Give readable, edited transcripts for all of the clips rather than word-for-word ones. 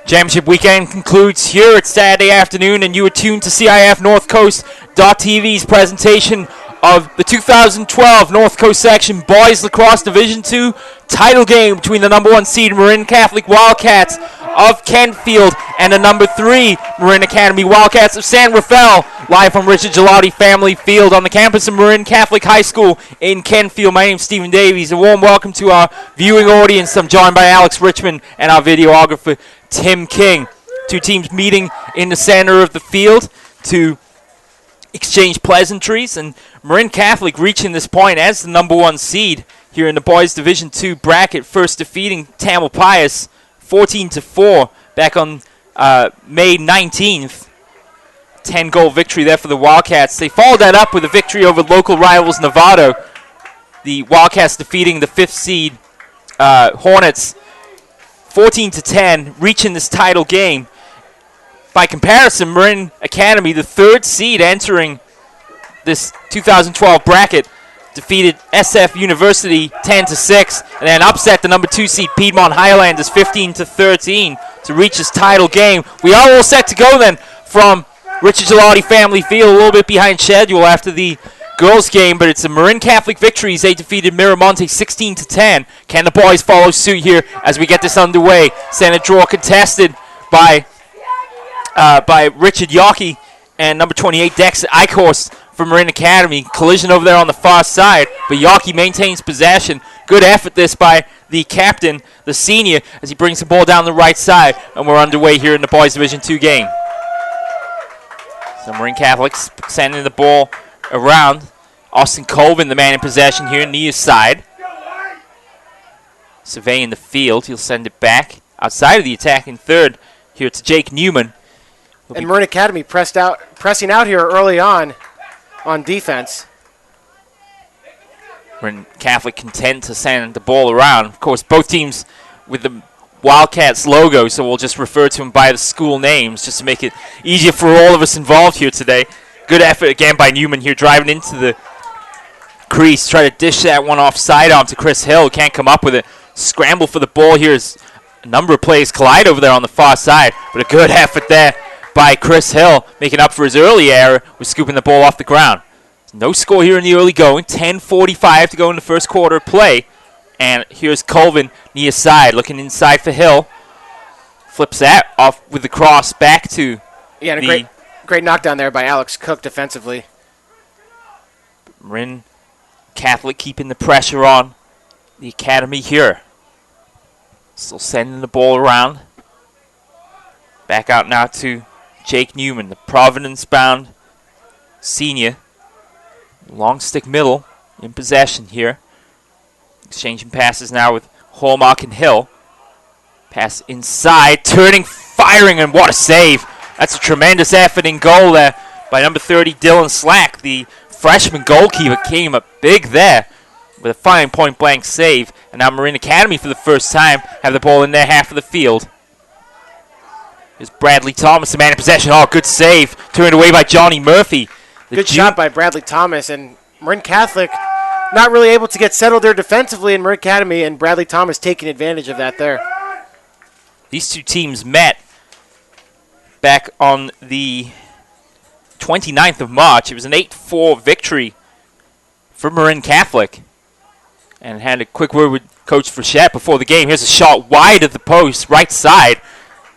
Championship weekend concludes here. It's Saturday afternoon, and you are tuned to CIF-North Coast.tv's presentation of the 2012 North Coast Section Boys Lacrosse Division II title game between the number 1 seed Marin Catholic Wildcats of Kentfield and the number 3 Marin Academy Wildcats of San Rafael, live from Richard Gelati Family Field on the campus of Marin Catholic High School in Kentfield. My name is Stephen Davies. A warm welcome to our viewing audience. I'm joined by Alex Richmond and our videographer Tim King. Two teams meeting in the center of the field to exchange pleasantries, and Marin Catholic reaching this point as the number 1 seed here in the Boys Division II bracket, first defeating Tamil Pius 14-4 back on May 19th. 10-goal victory there for the Wildcats. They followed that up with a victory over local rivals Novato. The Wildcats defeating the 5th seed Hornets 14-10, reaching this title game. By comparison, Marin Academy, the 3rd seed entering this 2012 bracket, defeated SF University 10-6, and then upset the number 2 seed Piedmont Highlanders 15-13 to reach this title game. We are all set to go then from Richard Gelati Family Field, a little bit behind schedule after the girls game, but it's a Marin Catholic victories. They defeated Miramonte 16-10. Can the boys follow suit here as we get this underway? Center draw contested by Richard Yockey and number 28 Dex Eichhorst from Marin Academy. Collision over there on the far side, but Yockey maintains possession. Good effort this by the captain, the senior, as he brings the ball down the right side, and we're underway here in the Boys Division II game. So Marin Catholics sending the ball around. Austin Colvin, the man in possession here, near side. Surveying the field, he'll send it back outside of the attacking third here to Jake Newman. And Marin Academy pressing out here early on defense. Marin Catholic content to send the ball around. Of course, both teams with the Wildcats logo, so we'll just refer to them by the school names just to make it easier for all of us involved here today. Good effort again by Newman here, driving into the crease. Try to dish that one off sidearm to Chris Hill. Can't come up with it. Scramble for the ball here as a number of players collide over there on the far side. But a good effort there by Chris Hill, making up for his early error with scooping the ball off the ground. No score here in the early going. 10:45 to go in the first quarter of play. And here's Colvin near side, looking inside for Hill. Flips that off with the cross back to Great knockdown there by Alex Cook defensively. Marin Catholic keeping the pressure on the academy here. Still sending the ball around. Back out now to Jake Newman, the Providence-bound senior. Long stick middle in possession here. Exchanging passes now with Hallmark and Hill. Pass inside, turning, firing, and what a save. That's a tremendous effort in goal there by number 30, Dylan Slack. The freshman goalkeeper came up big there with a fine point-blank save. And now Marin Academy, for the first time, have the ball in their half of the field. Here's Bradley Thomas, the man in possession. Oh, good save. Turned away by Johnny Murphy. Good shot by Bradley Thomas. And Marin Catholic not really able to get settled there defensively in Marin Academy, and Bradley Thomas taking advantage of that there. These two teams met back on the 29th of March. It was an 8-4 victory for Marin Catholic. And had a quick word with Coach Frechette before the game. Here's a shot wide of the post, right side.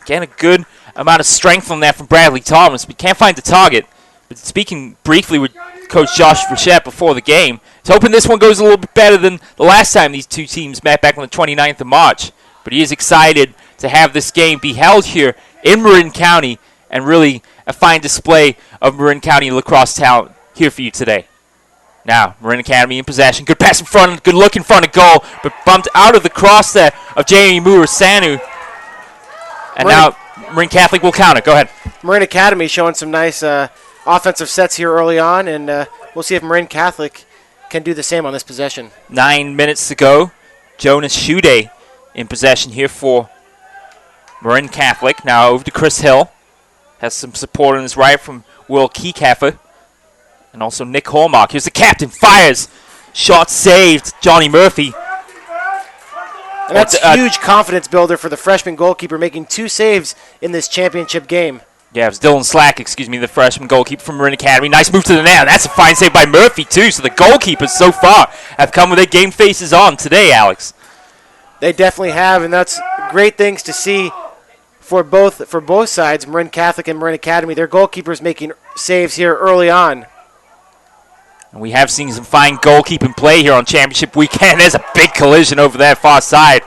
Again, a good amount of strength on that from Bradley Thomas. We can't find the target. But speaking briefly with Coach Josh Frechette before the game, he's hoping this one goes a little bit better than the last time these two teams met back on the 29th of March. But he is excited to have this game be held here in Marin County, and really a fine display of Marin County lacrosse talent here for you today. Now, Marin Academy in possession. Good pass in front, good look in front of goal, but bumped out of the cross there of Jamie Murasanu. And now Marin Catholic will count it. Go ahead. Marin Academy showing some nice offensive sets here early on, and we'll see if Marin Catholic can do the same on this possession. 9 minutes to go. Jonas Shude in possession here for Marin Catholic. Now over to Chris Hill. Has some support on his right from Will Kiekaffer. And also Nick Hallmark. Here's the captain. Fires. Shot saved. Johnny Murphy. And that's a huge confidence builder for the freshman goalkeeper, making 2 saves in this championship game. Yeah, it was Dylan Slack, the freshman goalkeeper from Marin Academy. Nice move to the net. That's a fine save by Murphy, too. So the goalkeepers so far have come with their game faces on today, Alex. They definitely have, and that's great things to see for both sides, Marin Catholic and Marin Academy. Their goalkeepers making saves here early on. And we have seen some fine goalkeeping play here on championship weekend. There's a big collision over that far side.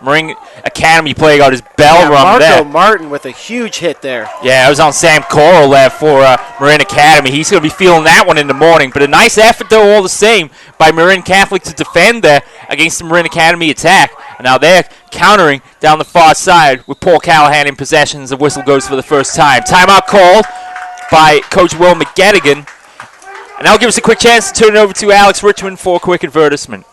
Marin Academy player got his bell rung there. Marco Martin with a huge hit there. Yeah, it was on Sam Coral there for Marin Academy. He's going to be feeling that one in the morning. But a nice effort, though, all the same, by Marin Catholic to defend there against the Marin Academy attack. And now they're countering down the far side with Paul Callahan in possession as the whistle goes for the first time. Timeout called by Coach Will McGettigan. And that'll give us a quick chance to turn it over to Alex Richmond for a quick advertisement.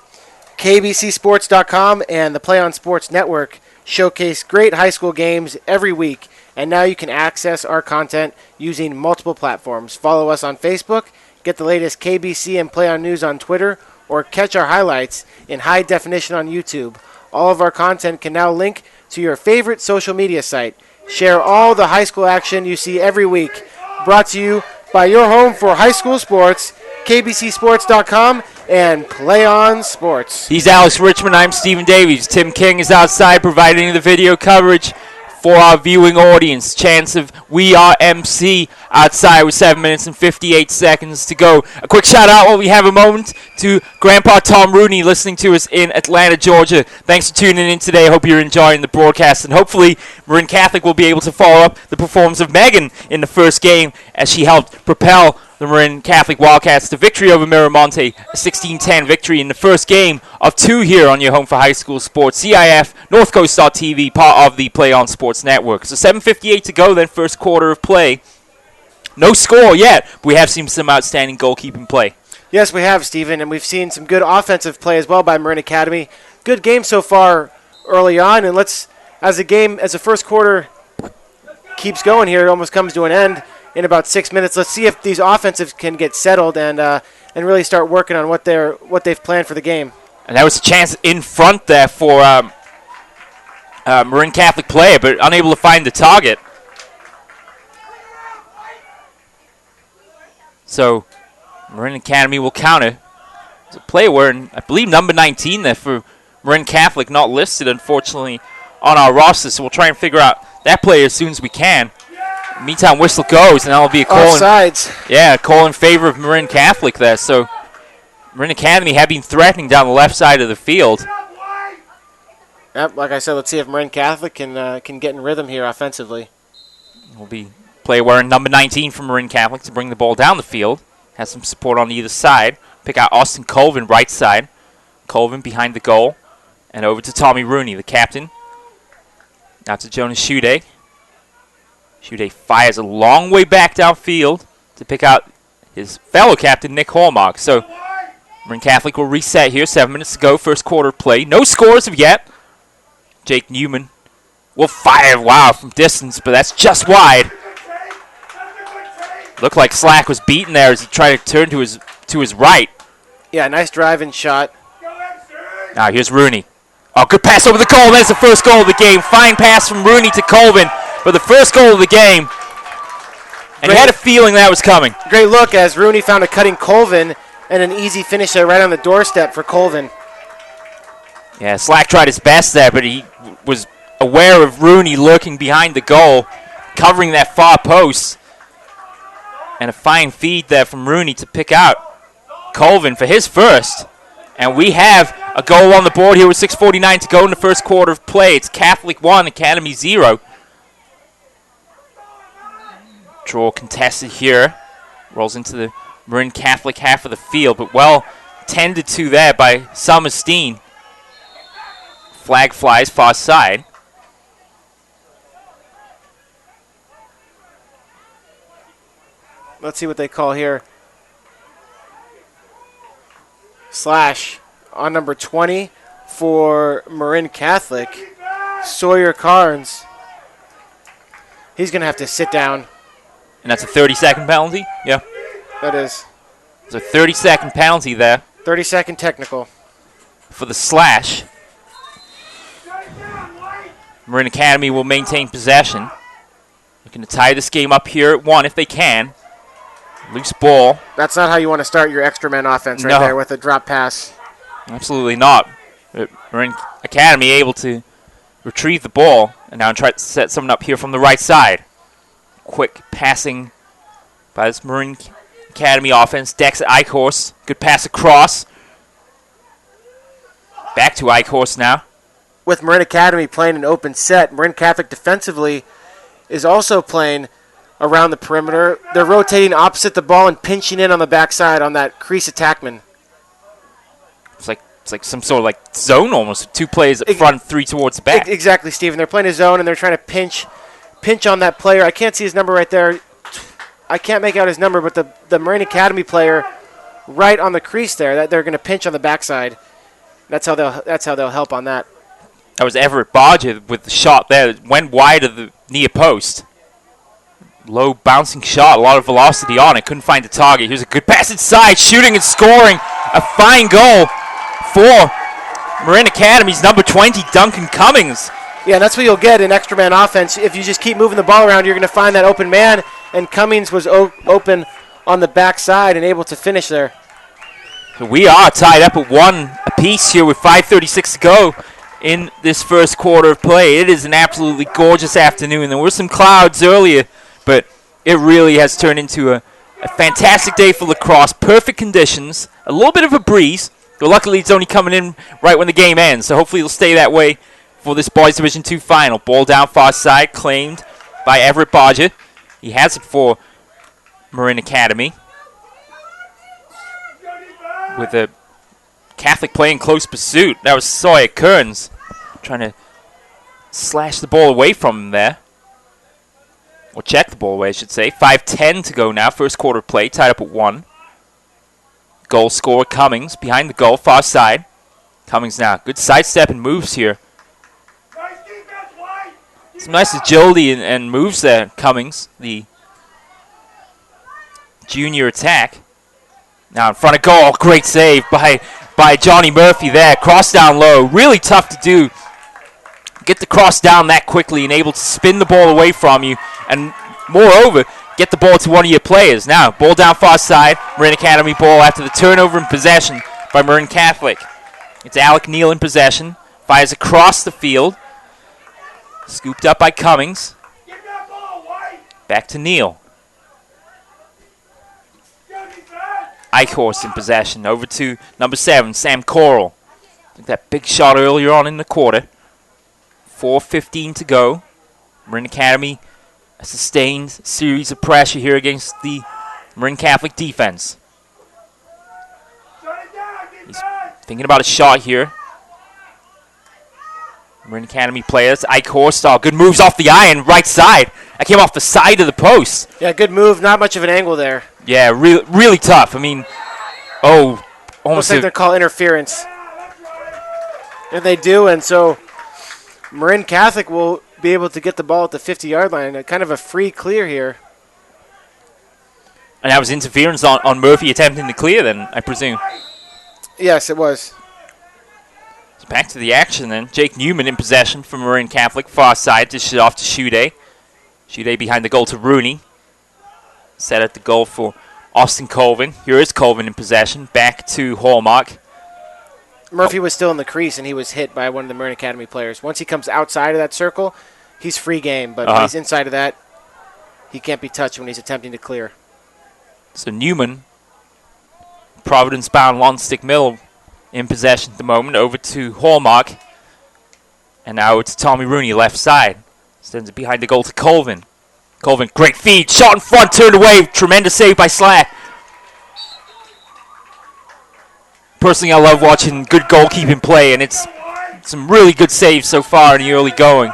KBCSports.com and the Play on Sports Network showcase great high school games every week, and now you can access our content using multiple platforms. Follow us on Facebook, get the latest KBC and Play on News on Twitter, or catch our highlights in high definition on YouTube. All of our content can now link to your favorite social media site. Share all the high school action you see every week. Brought to you by your home for high school sports, KBCSports.com and Play on Sports. He's Alex Richmond. I'm Stephen Davies. Tim King is outside providing the video coverage for our viewing audience. Chance of We Are MC outside with 7 minutes and 58 seconds to go. A quick shout out while we have a moment to Grandpa Tom Rooney listening to us in Atlanta, Georgia. Thanks for tuning in today. I hope you're enjoying the broadcast, and hopefully Marin Catholic will be able to follow up the performance of Megan in the first game as she helped propel the Marin Catholic Wildcats to victory over Miramonte, a 16-10 victory in the first game of 2 here on your home for high school sports. CIF, NorthCoast.tv, part of the Play on Sports Network. So 7:58 to go, then first quarter of play. No score yet, but we have seen some outstanding goalkeeping play. Yes, we have, Stephen, and we've seen some good offensive play as well by Marin Academy. Good game so far early on, and as the first quarter keeps going here, it almost comes to an end in about 6 minutes. Let's see if these offensives can get settled and really start working on what they've planned for the game. And that was a chance in front there for Marin Catholic player, but unable to find the target. So Marin Academy will counter. There's a player wearing, I believe, number 19 there for Marin Catholic, not listed, unfortunately, on our roster. So we'll try and figure out that player as soon as we can. Meantime, whistle goes, and that'll be a call. Offsides. Yeah, a call in favor of Marin Catholic there. So Marin Academy have been threatening down the left side of the field. Yep, like I said, let's see if Marin Catholic can get in rhythm here offensively. Will be player wearing number 19 from Marin Catholic to bring the ball down the field. Has some support on either side. Pick out Austin Colvin, right side. Colvin behind the goal. And over to Tommy Rooney, the captain. Now to Jonas Shuday. Shuday fires a long way back downfield to pick out his fellow captain, Nick Hallmark. So Marin Catholic will reset here. 7 minutes to go, first quarter play. No scores of yet. Jake Newman will fire, from distance, but that's just wide. Looked like Slack was beaten there as he tried to turn to his right. Yeah, nice driving shot. Now here's Rooney. Oh, good pass over the goal. That's the first goal of the game. Fine pass from Rooney to Colvin for the first goal of the game. And he had a feeling that was coming. Great look as Rooney found a cutting Colvin and an easy finish there right on the doorstep for Colvin. Yeah, Slack tried his best there, but he was aware of Rooney lurking behind the goal, covering that far post. And a fine feed there from Rooney to pick out Colvin for his first. And we have a goal on the board here with 6:49 to go in the first quarter of play. It's Catholic 1, Academy 0. Draw contested here. Rolls into the Marin Catholic half of the field, but well tended to there by Summerstein. Flag flies far side. Let's see what they call here. Slash on number 20 for Marin Catholic, Sawyer Carnes. He's going to have to sit down. And that's a 30-second penalty? Yeah. That is. It's a 30-second penalty there. 30-second technical. For the slash. Marin Academy will maintain possession. Looking to tie this game up here at 1 if they can. Loose ball. That's not how you want to start your extra man offense right there with a drop pass. Absolutely not. Marin Academy able to retrieve the ball and now try to set something up here from the right side. Quick passing by this Marin Academy offense. Dex at Eichhorst. Good pass across. Back to Eichhorst now. With Marin Academy playing an open set, Marin Catholic defensively is also playing around the perimeter. They're rotating opposite the ball and pinching in on the backside on that crease attackman. It's like some sort of like zone almost. 2 players up front, 3 towards the back. Exactly, Steven. They're playing a zone and they're trying to pinch on that player. I can't see his number right there. I can't make out his number, but the Marin Academy player right on the crease there, that they're going to pinch on the backside. That's how they'll help on that. That was Everett Bodger with the shot there. It went wide of the near post. Low bouncing shot, a lot of velocity on it. Couldn't find the target. Here's a good pass inside, shooting and scoring. A fine goal for Marin Academy's number 20, Duncan Cummings. Yeah, that's what you'll get in extra man offense. If you just keep moving the ball around, you're going to find that open man, and Cummings was open on the backside and able to finish there. So we are tied up at 1 apiece here with 5:36 to go in this first quarter of play. It is an absolutely gorgeous afternoon. There were some clouds earlier, but it really has turned into a fantastic day for lacrosse. Perfect conditions, a little bit of a breeze, but luckily it's only coming in right when the game ends, so hopefully it'll stay that way for this Boys Division II final. Ball down far side, claimed by Everett Bodger. He has it for Marin Academy. With a Catholic playing close pursuit. That was Sawyer Kearns trying to slash the ball away from him there. Or check the ball away, I should say. 5:10 to go now. First quarter play, tied up at 1. Goal scorer Cummings behind the goal, far side. Cummings now. Good sidestep and moves here. Some nice agility and moves there, Cummings, the junior attack. Now in front of goal, great save by Johnny Murphy there. Cross down low, really tough to do. Get the cross down that quickly and able to spin the ball away from you. And moreover, get the ball to one of your players. Now, ball down far side. Marin Academy ball after the turnover and possession by Marin Catholic. It's Alec Neal in possession. Fires across the field. Scooped up by Cummings. Back to Neal. Eichhorst in possession. Over to number 7, Sam Coral. Took that big shot earlier on in the quarter. 4:15 to go. Marin Academy, a sustained series of pressure here against the Marin Catholic defense. He's thinking about a shot here. Marin Academy players. Eichhorst, good moves off the iron, right side. That came off the side of the post. Yeah, good move. Not much of an angle there. Yeah, really tough. I mean, almost looks like they're called interference. And they do, and so Marin Catholic will be able to get the ball at the 50-yard line. Kind of a free clear here. And that was interference on Murphy attempting to clear then, I presume. Yes, it was. So back to the action then. Jake Newman in possession from Marin Catholic. Far side, dishes it off to Shuday. Shuday behind the goal to Rooney. Set at the goal for Austin Colvin. Here is Colvin in possession. Back to Hallmark. Murphy was still in the crease, and he was hit by one of the Marin Academy players. Once he comes outside of that circle, he's free game. But when he's inside of that, he can't be touched when he's attempting to clear. So Newman, Providence-bound Longstick Mill in possession at the moment. Over to Hallmark. And now it's Tommy Rooney, left side. Sends it behind the goal to Colvin. Colvin, great feed. Shot in front, turned away. Tremendous save by Slack. Personally, I love watching good goalkeeping play, and it's some really good saves so far in the early going.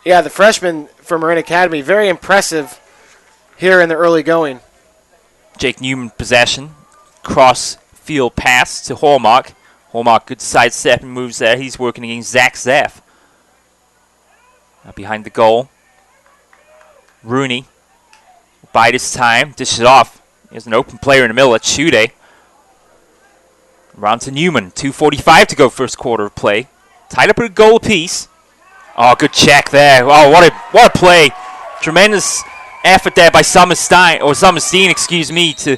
Yeah, the freshman from Marin Academy, very impressive here in the early going. Jake Newman possession. Cross field pass to Hallmark. Hallmark, good sidestep and moves there. He's working against Zach Zeff. Now behind the goal. Rooney. Bide his time. Dishes it off. There's an open player in the middle. That's Shuday. Round to Newman. 2:45 to go first quarter of play. Tied up at a goal apiece. Oh, good check there. Oh, what a play. Tremendous effort there by Summerstein, excuse me, to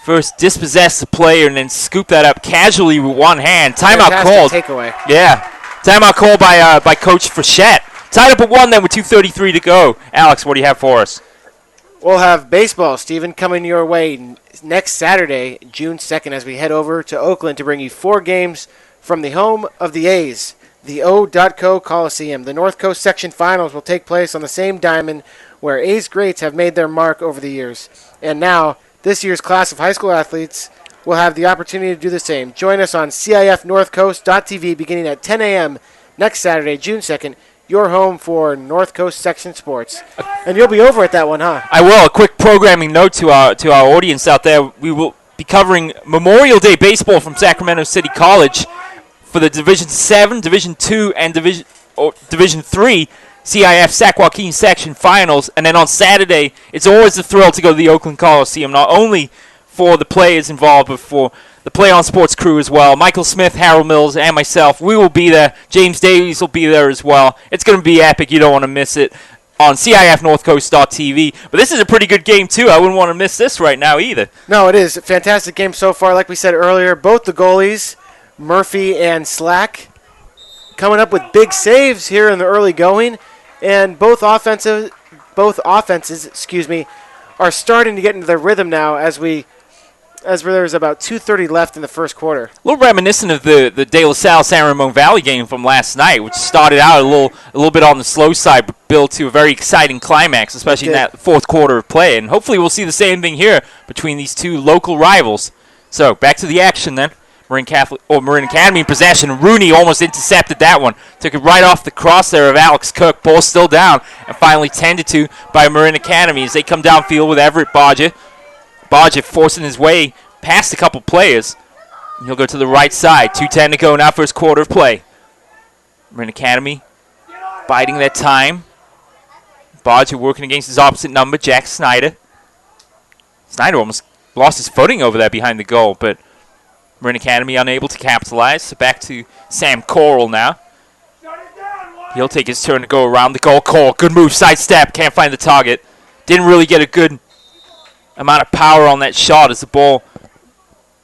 first dispossess the player and then scoop that up casually with one hand. Timeout called. Takeaway. Yeah. Timeout called by Coach Frechette. Tied up at 1 then with 2:33 to go. Alex, what do you have for us? We'll have baseball, Stephen, coming your way next Saturday, June 2nd, as we head over to Oakland to bring you 4 games from the home of the A's, the O.Co Coliseum. The North Coast Section Finals will take place on the same diamond where A's greats have made their mark over the years. And now, this year's class of high school athletes will have the opportunity to do the same. Join us on CIF-North beginning at 10 a.m. next Saturday, June 2nd, your home for North Coast Section Sports. And you'll be over at that one, huh? I will. A quick programming note to our audience out there. We will be covering Memorial Day baseball from Sacramento City College for the Division 7, Division 2, and Division 3 CIF Sac Joaquin Section Finals. And then on Saturday, it's always a thrill to go to the Oakland Coliseum, not only for the players involved, but for the Play On Sports crew as well. Michael Smith, Harold Mills, and myself, we will be there. James Davies will be there as well. It's going to be epic. You don't want to miss it on CIF-Northcoast.tv. But this is a pretty good game, too. I wouldn't want to miss this right now either. No, it is. A fantastic game so far. Like we said earlier, both the goalies, Murphy and Slack, coming up with big saves here in the early going. And both offenses, are starting to get into their rhythm now as there's about 2:30 left in the first quarter. A little reminiscent of the De La Salle San Ramon Valley game from last night, which started out a little bit on the slow side, but built to a very exciting climax, especially in that fourth quarter of play. And hopefully we'll see the same thing here between these two local rivals. So back to the action then. Marin Academy in possession. Rooney almost intercepted that one. Took it right off the cross there of Alex Cook. Ball still down, and finally tended to by Marin Academy as they come downfield with Everett Bodger. Bodger forcing his way past a couple players. And he'll go to the right side. 2:10 to go now, first quarter of play. Marin Academy biding their time. Bodger working against his opposite number, Jack Snyder. Snyder almost lost his footing over there behind the goal, but Marin Academy unable to capitalize. So back to Sam Coral now. He'll take his turn to go around the goal. Coral, good move, sidestep, can't find the target. Didn't really get a good amount of power on that shot as the ball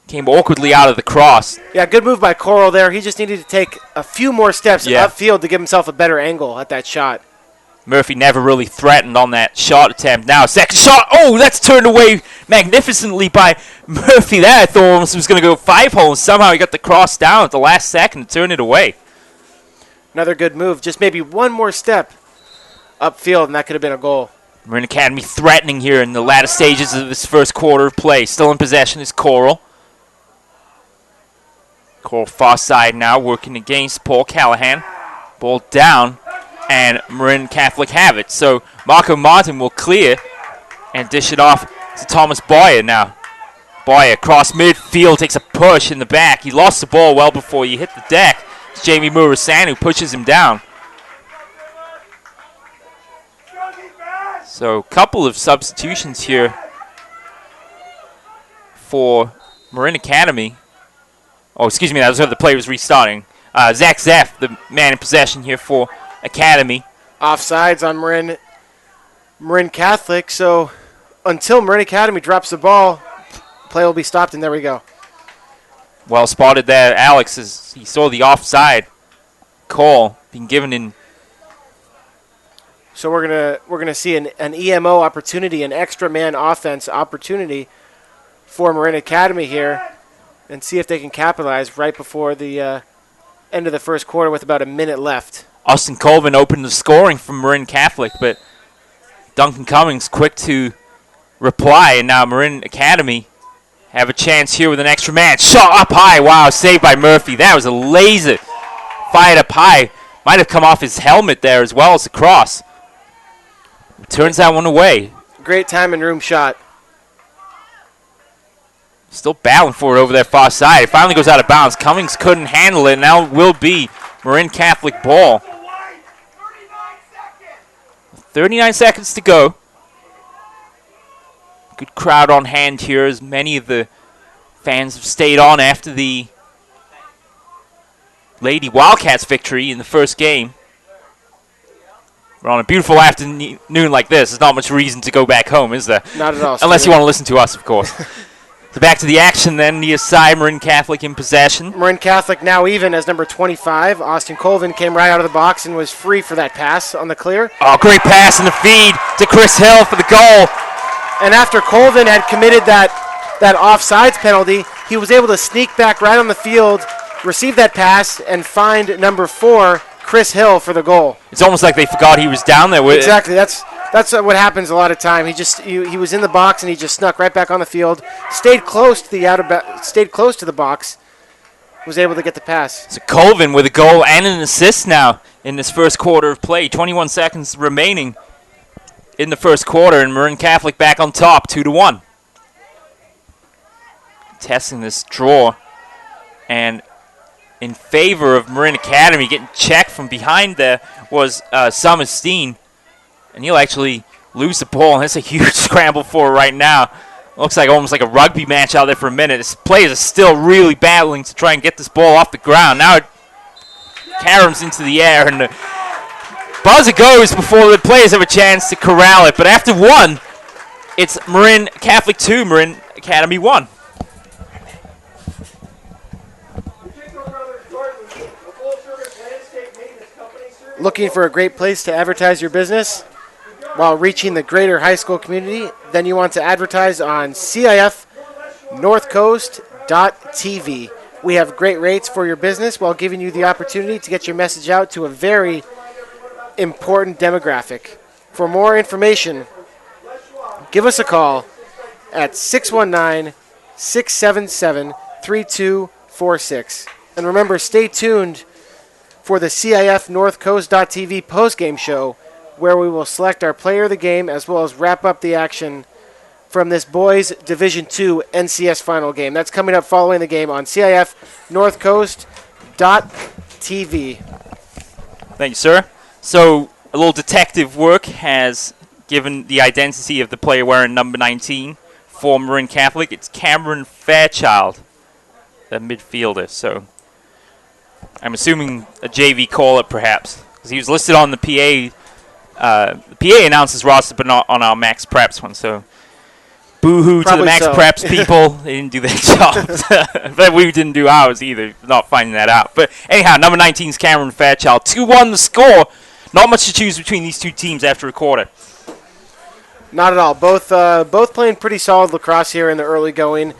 came awkwardly out of the cross. Yeah, good move by Coral there. He just needed to take a few more steps upfield to give himself a better angle at that shot. Murphy never really threatened on that shot attempt. Now, second shot. Oh, that's turned away magnificently by Murphy. That I thought almost was going to go 5-hole, and somehow he got the cross down at the last second to turn it away. Another good move. Just maybe one more step upfield, and that could have been a goal. Marin Academy threatening here in the latter stages of this first quarter of play. Still in possession is Coral. Coral far side now, working against Paul Callahan. Ball down. And Marin Catholic have it. So Marco Martin will clear and dish it off to Thomas Boyer now. Boyer across midfield, takes a push in the back. He lost the ball well before he hit the deck. It's Jamie Murasan who pushes him down. So a couple of substitutions here for Marin Academy. Oh, excuse me, that was the play was restarting. Zach Zeff, the man in possession here for Academy. Offsides on Marin Catholic, so until Marin Academy drops the ball, play will be stopped, and there we go. Well spotted there, Alex, as he saw the offside call being given in. So we're gonna see an EMO opportunity, an extra man offense opportunity for Marin Academy here, and see if they can capitalize right before the end of the first quarter with about a minute left. Austin Colvin opened the scoring from Marin Catholic, but Duncan Cummings quick to reply, and now Marin Academy have a chance here with an extra man. Shot up high. Wow, saved by Murphy. That was a laser. Fired up high. Might have come off his helmet there as well as the cross. Turns that one away. Great time and room shot. Still battling for it over there far side. It finally goes out of bounds. Cummings couldn't handle it. Now it will be Marin Catholic ball. 39 seconds to go. Good crowd on hand here as many of the fans have stayed on after the Lady Wildcats victory in the first game. But on a beautiful afternoon like this, there's not much reason to go back home, is there? Not at all. Unless you want to listen to us, of course. So back to the action then. Near side, Marin Catholic in possession. Marin Catholic now even as number 25. Austin Colvin came right out of the box and was free for that pass on the clear. Oh, great pass in the feed to Chris Hill for the goal. And after Colvin had committed that offsides penalty, he was able to sneak back right on the field, receive that pass, and find number 4, Chris Hill, for the goal. It's almost like they forgot he was down there. Exactly. That's what happens a lot of time. He was in the box and he just snuck right back on the field, stayed close to the box, was able to get the pass. So Colvin with a goal and an assist now in this first quarter of play. 21 seconds remaining in the first quarter, and Marin Catholic back on top, 2-1. Testing this draw, and in favor of Marin Academy, getting checked from behind there was Summers Steen. And he'll actually lose the ball, and it's a huge scramble for it right now. Looks like almost like a rugby match out there for a minute. His players are still really battling to try and get this ball off the ground. Now it caroms into the air, and the buzzer goes before the players have a chance to corral it. But after one, it's Marin Catholic 2, Marin Academy 1. Looking for a great place to advertise your business while reaching the greater high school community? Then you want to advertise on CIF-North We have great rates for your business while giving you the opportunity to get your message out to a very important demographic. For more information, give us a call at 619-677-3246. And remember, stay tuned for the CIF-North postgame show, where we will select our player of the game as well as wrap up the action from this boys Division II NCS final game. That's coming up following the game on CIF-North Thank you, sir. So a little detective work has given the identity of the player wearing number 19 for Marin Catholic. It's Cameron Fairchild, the midfielder. So I'm assuming a JV call-up, perhaps, because he was listed on the PA. The PA announces roster, but not on our Max Preps one. So, boo-hoo to the Max Preps people. They didn't do their job. But we didn't do ours either, not finding that out. But anyhow, number 19 is Cameron Fairchild. 2-1 the score. Not much to choose between these two teams after a quarter. Not at all. Both playing pretty solid lacrosse here in the early going.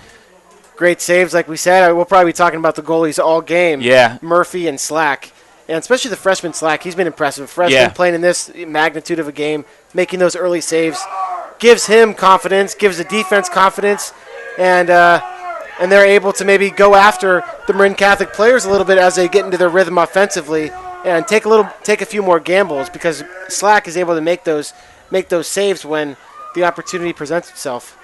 Great saves, like we said. We'll probably be talking about the goalies all game. Yeah. Murphy and Slack. And especially the freshman Slack. He's been impressive. Freshman playing in this magnitude of a game, making those early saves, gives him confidence, gives the defense confidence, and they're able to maybe go after the Marin Catholic players a little bit as they get into their rhythm offensively and take a few more gambles, because Slack is able to make those saves when the opportunity presents itself.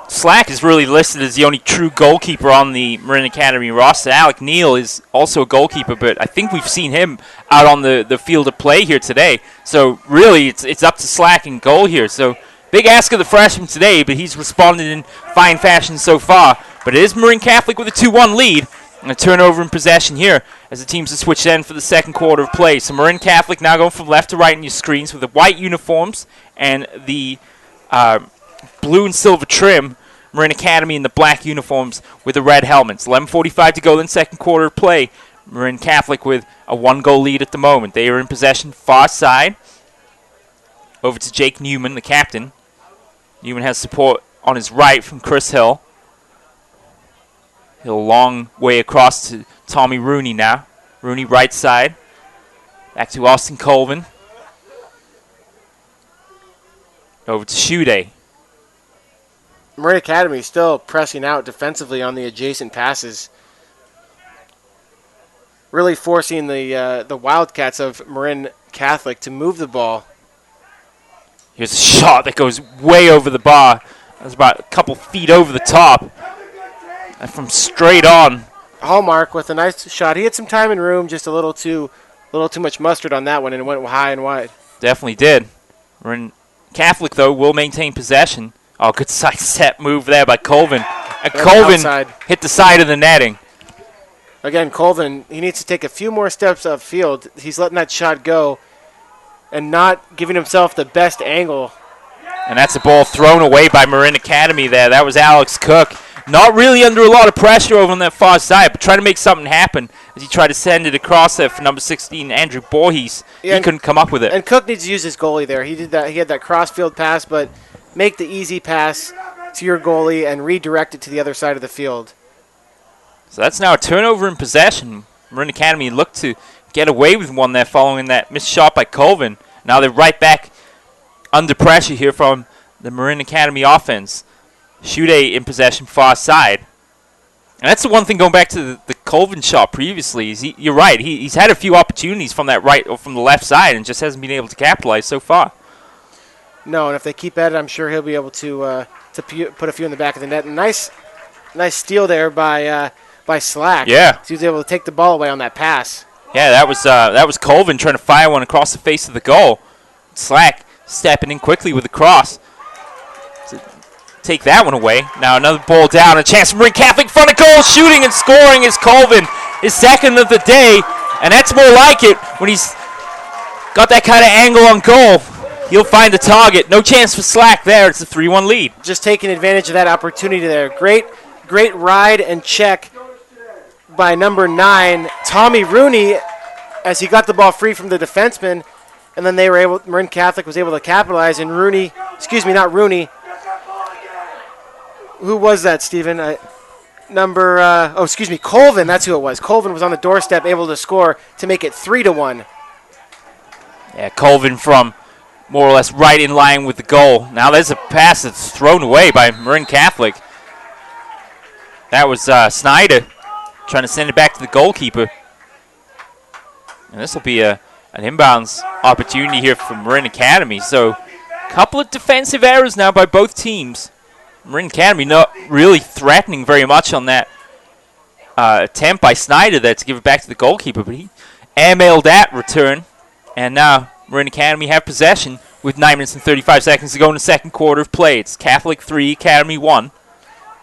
Slack is really listed as the only true goalkeeper on the Marin Academy roster. Alec Neal is also a goalkeeper, but I think we've seen him out on the field of play here today. So really, it's up to Slack in goal here. So big ask of the freshman today, but he's responded in fine fashion so far. But it is Marin Catholic with a 2-1 lead, and a turnover in possession here as the teams have switched in for the second quarter of play. So Marin Catholic now going from left to right in your screens with the white uniforms and the blue and silver trim. Marin Academy in the black uniforms with the red helmets. 11:45 to go in second quarter of play. Marin Catholic with a 1-goal lead at the moment. They are in possession far side. Over to Jake Newman, the captain. Newman has support on his right from Chris Hill. Hill a long way across to Tommy Rooney now. Rooney right side. Back to Austin Colvin. Over to Shuday. Marin Academy still pressing out defensively on the adjacent passes, really forcing the Wildcats of Marin Catholic to move the ball. Here's a shot that goes way over the bar. That's about a couple feet over the top. And from straight on. Hallmark with a nice shot. He had some time and room, just a little too much mustard on that one, and it went high and wide. Definitely did. Marin Catholic, though, will maintain possession. Oh, good side step move there by Colvin. And Colvin hit the side of the netting. Again, Colvin, he needs to take a few more steps upfield. He's letting that shot go, and not giving himself the best angle. And that's a ball thrown away by Marin Academy there. That was Alex Cook. Not really under a lot of pressure over on that far side, but trying to make something happen as he tried to send it across there for number 16, Andrew Voorhees. Yeah, he couldn't come up with it. And Cook needs to use his goalie there. He did that. He had that cross-field pass, but make the easy pass to your goalie and redirect it to the other side of the field. So that's now a turnover in possession. Marin Academy looked to get away with one there following that missed shot by Colvin. Now they're right back under pressure here from the Marin Academy offense. Schutte in possession far side. And that's the one thing going back to the Colvin shot previously. Is you're right. He's had a few opportunities from that right or from the left side and just hasn't been able to capitalize so far. No, and if they keep at it, I'm sure he'll be able to put a few in the back of the net. And nice steal there by Slack. Yeah. So he was able to take the ball away on that pass. Yeah, that was Colvin trying to fire one across the face of the goal. Slack stepping in quickly with the cross to take that one away. Now another ball down, a chance for Marin Catholic in front of goal, shooting and scoring is Colvin, his second of the day, and that's more like it when he's got that kind of angle on goal. He'll find the target. No chance for Slack there. It's a 3-1 lead. Just taking advantage of that opportunity there. Great ride and check by number 9, Tommy Rooney, as he got the ball free from the defenseman, and then Marin Catholic was able to capitalize, and who was that, Stephen? Colvin, that's who it was. Colvin was on the doorstep, able to score to make it 3-1. Yeah, Colvin from more or less right in line with the goal. Now there's a pass that's thrown away by Marin Catholic. That was Snyder trying to send it back to the goalkeeper. And this will be an inbounds opportunity here for Marin Academy. So a couple of defensive errors now by both teams. Marin Academy not really threatening very much on that attempt by Snyder there to give it back to the goalkeeper. But he airmailed that return. And now Marin Academy have possession with 9 minutes and 35 seconds to go in the second quarter of play. It's Catholic 3, Academy 1.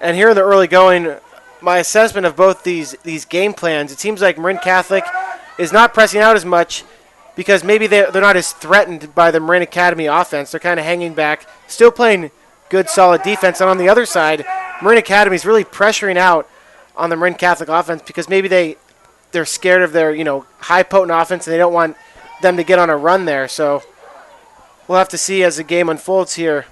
And here in the early going, my assessment of both these game plans, it seems like Marin Catholic is not pressing out as much because maybe they're not as threatened by the Marin Academy offense. They're kind of hanging back, still playing good, solid defense. And on the other side, Marin Academy is really pressuring out on the Marin Catholic offense because maybe they're scared of their high potent offense and they don't want them to get on a run there. So we'll have to see as the game unfolds here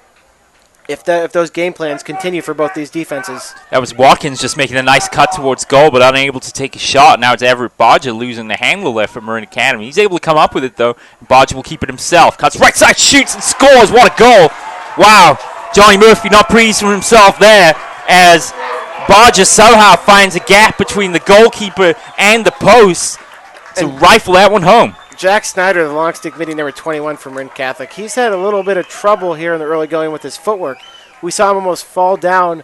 if those game plans continue for both these defenses. That was Watkins just making a nice cut towards goal, but unable to take a shot. Now it's Everett Bodger losing the handle there for Marin Academy. He's able to come up with it, though. Bodger will keep it himself. Cuts right side, shoots, and scores. What a goal. Wow. Johnny Murphy not pleased with himself there as Bodger somehow finds a gap between the goalkeeper and the post to rifle that one home. Jack Snyder, the long stick midi number 21 from Marin Catholic. He's had a little bit of trouble here in the early going with his footwork. We saw him almost fall down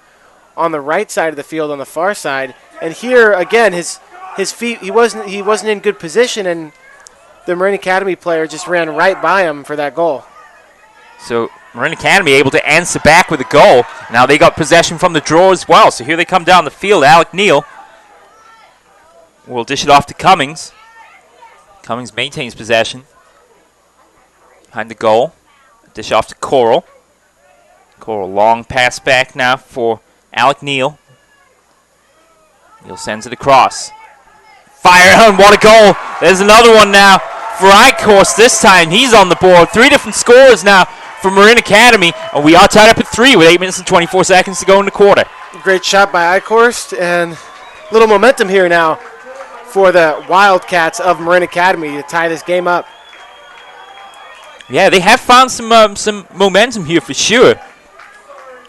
on the right side of the field on the far side. And here, again, his feet, he wasn't in good position, and the Marin Academy player just ran right by him for that goal. So Marin Academy able to answer back with a goal. Now they got possession from the draw as well. So here they come down the field. Alec Neal will dish it off to Cummings. Cummings maintains possession behind the goal. Dish off to Coral. Coral, long pass back now for Alec Neal. Neal sends it across. Fire on, what a goal. There's another one now for Eichhorst this time. He's on the board. 3 different scores now for Marin Academy. And we are tied up at 3 with 8 minutes and 24 seconds to go in the quarter. Great shot by Eichhorst, and a little momentum here now for the Wildcats of Marin Academy to tie this game up. Yeah, they have found some momentum here for sure.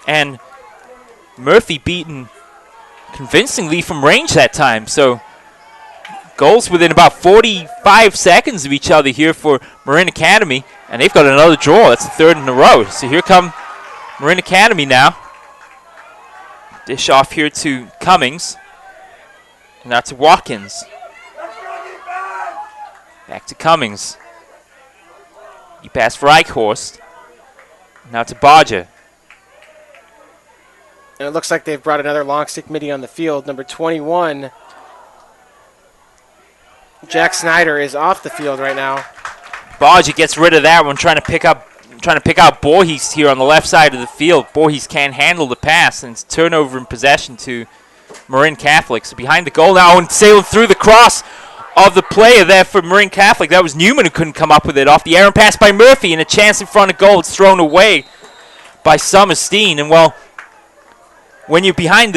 And Murphy beaten convincingly from range that time. So goals within about 45 seconds of each other here for Marin Academy. And they've got another draw. That's the 3rd in a row. So here come Marin Academy now. Dish off here to Cummings. And now to Watkins. Back to Cummings. He passed for Eichhorst. Now to Bodger. And it looks like they've brought another long stick midi on the field. Number 21, Jack Snyder, is off the field right now. Barger gets rid of that one, trying to pick out Voorhees here on the left side of the field. Voorhees can't handle the pass, and it's turnover in possession to Marin Catholic. So behind the goal now and sailing through the cross of the player there for Marin Catholic. That was Newman who couldn't come up with it. Off the errant pass by Murphy, and a chance in front of goal. It's thrown away by Summerstein. And well, when you're 10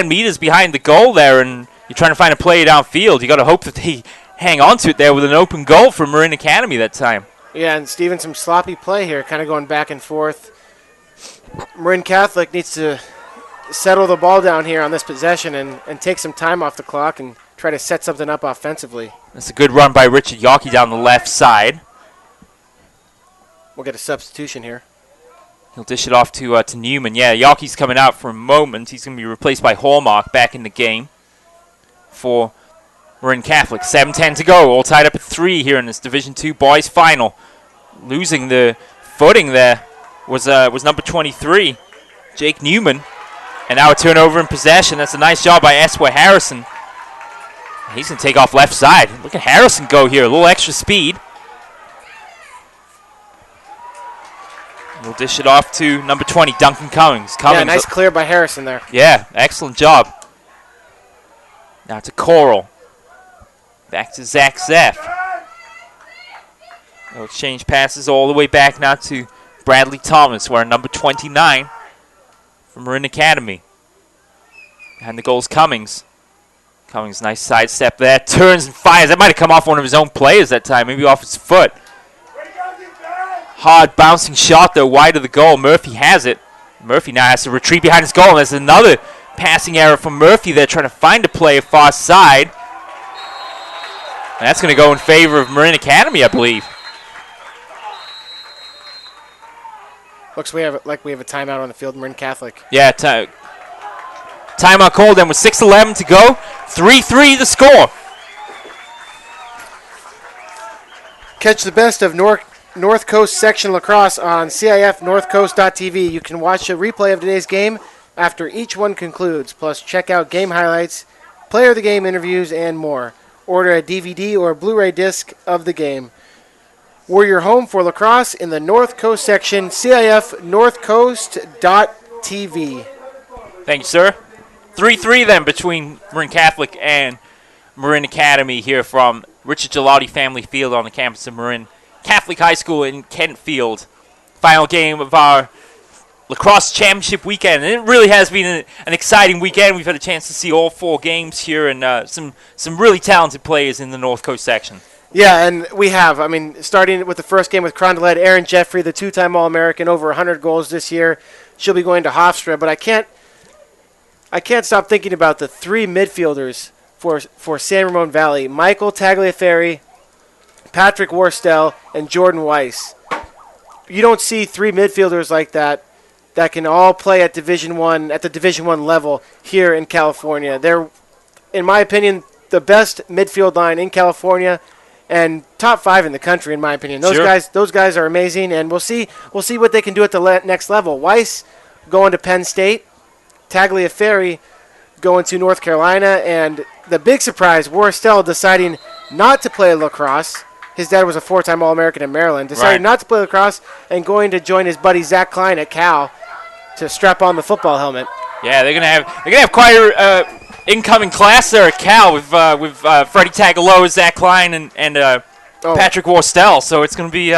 meters behind the goal there, and you're trying to find a play downfield, you got to hope that they hang on to it there with an open goal for Marin Academy that time. Yeah, and Steven, some sloppy play here, kind of going back and forth. Marin Catholic needs to settle the ball down here on this possession and take some time off the clock and try to set something up offensively. That's a good run by Richard Yockey down the left side. We'll get a substitution here. He'll dish it off to Newman. Yeah, Yockey's coming out for a moment. He's going to be replaced by Hallmark back in the game for Marin Catholic. 7:10 to go. All tied up at 3 here in this Division II boys final. Losing the footing there was number 23, Jake Newman. And now a turnover in possession. That's a nice job by Eswa Harrison. He's going to take off left side. Look at Harrison go here. A little extra speed. We'll dish it off to number 20, Duncan Cummings. Yeah, nice clear by Harrison there. Yeah, excellent job. Now to Coral. Back to Zach Zeff. They'll exchange passes all the way back now to Bradley Thomas, where number 29 from Marin Academy. Behind the goal's Cummings. Cummings, nice sidestep there. Turns and fires. That might have come off one of his own players that time, maybe off his foot. Hard bouncing shot, though, wide of the goal. Murphy has it. Murphy now has to retreat behind his goal. And there's another passing error from Murphy there, trying to find a play far side. And that's going to go in favor of Marin Academy, I believe. Looks like we have a timeout on the field, Marin Catholic. Yeah, timeout called then with 6:11 to go. 3-3 the score. Catch the best of North Coast Section Lacrosse on CIF-Northcoast.tv. You can watch a replay of today's game after each one concludes, plus check out game highlights, player of the game interviews, and more. Order a DVD or Blu-ray disc of the game. We're your home for lacrosse in the North Coast section, CIF-Northcoast.tv. Thank you, sir. 3-3 then between Marin Catholic and Marin Academy here from Richard Gelati Family Field on the campus of Marin Catholic High School in Kentfield. Final game of our lacrosse championship weekend. And it really has been an exciting weekend. We've had a chance to see all 4 games here and some really talented players in the North Coast section. Yeah, and we have. I mean, starting with the first game with Carondelet, Aaron Jeffrey, the 2-time All-American, over 100 goals this year. She'll be going to Hofstra, but I can't stop thinking about the 3 midfielders for San Ramon Valley: Michael Tagliaferri, Patrick Worstel, and Jordan Weiss. You don't see 3 midfielders like that can all play at the Division I level here in California. They're, in my opinion, the best midfield line in California and top 5 in the country, in my opinion. Those guys are amazing, and we'll see what they can do at the next level. Weiss going to Penn State, Tagliaferri going to North Carolina, and the big surprise, Worstel deciding not to play lacrosse. His dad was a 4-time All-American in Maryland. Decided not to play lacrosse and going to join his buddy Zach Klein at Cal to strap on the football helmet. Yeah, they're gonna have quite a incoming class there at Cal with Freddie Tagaloa, Zach Klein, and Patrick Worstel. So it's gonna be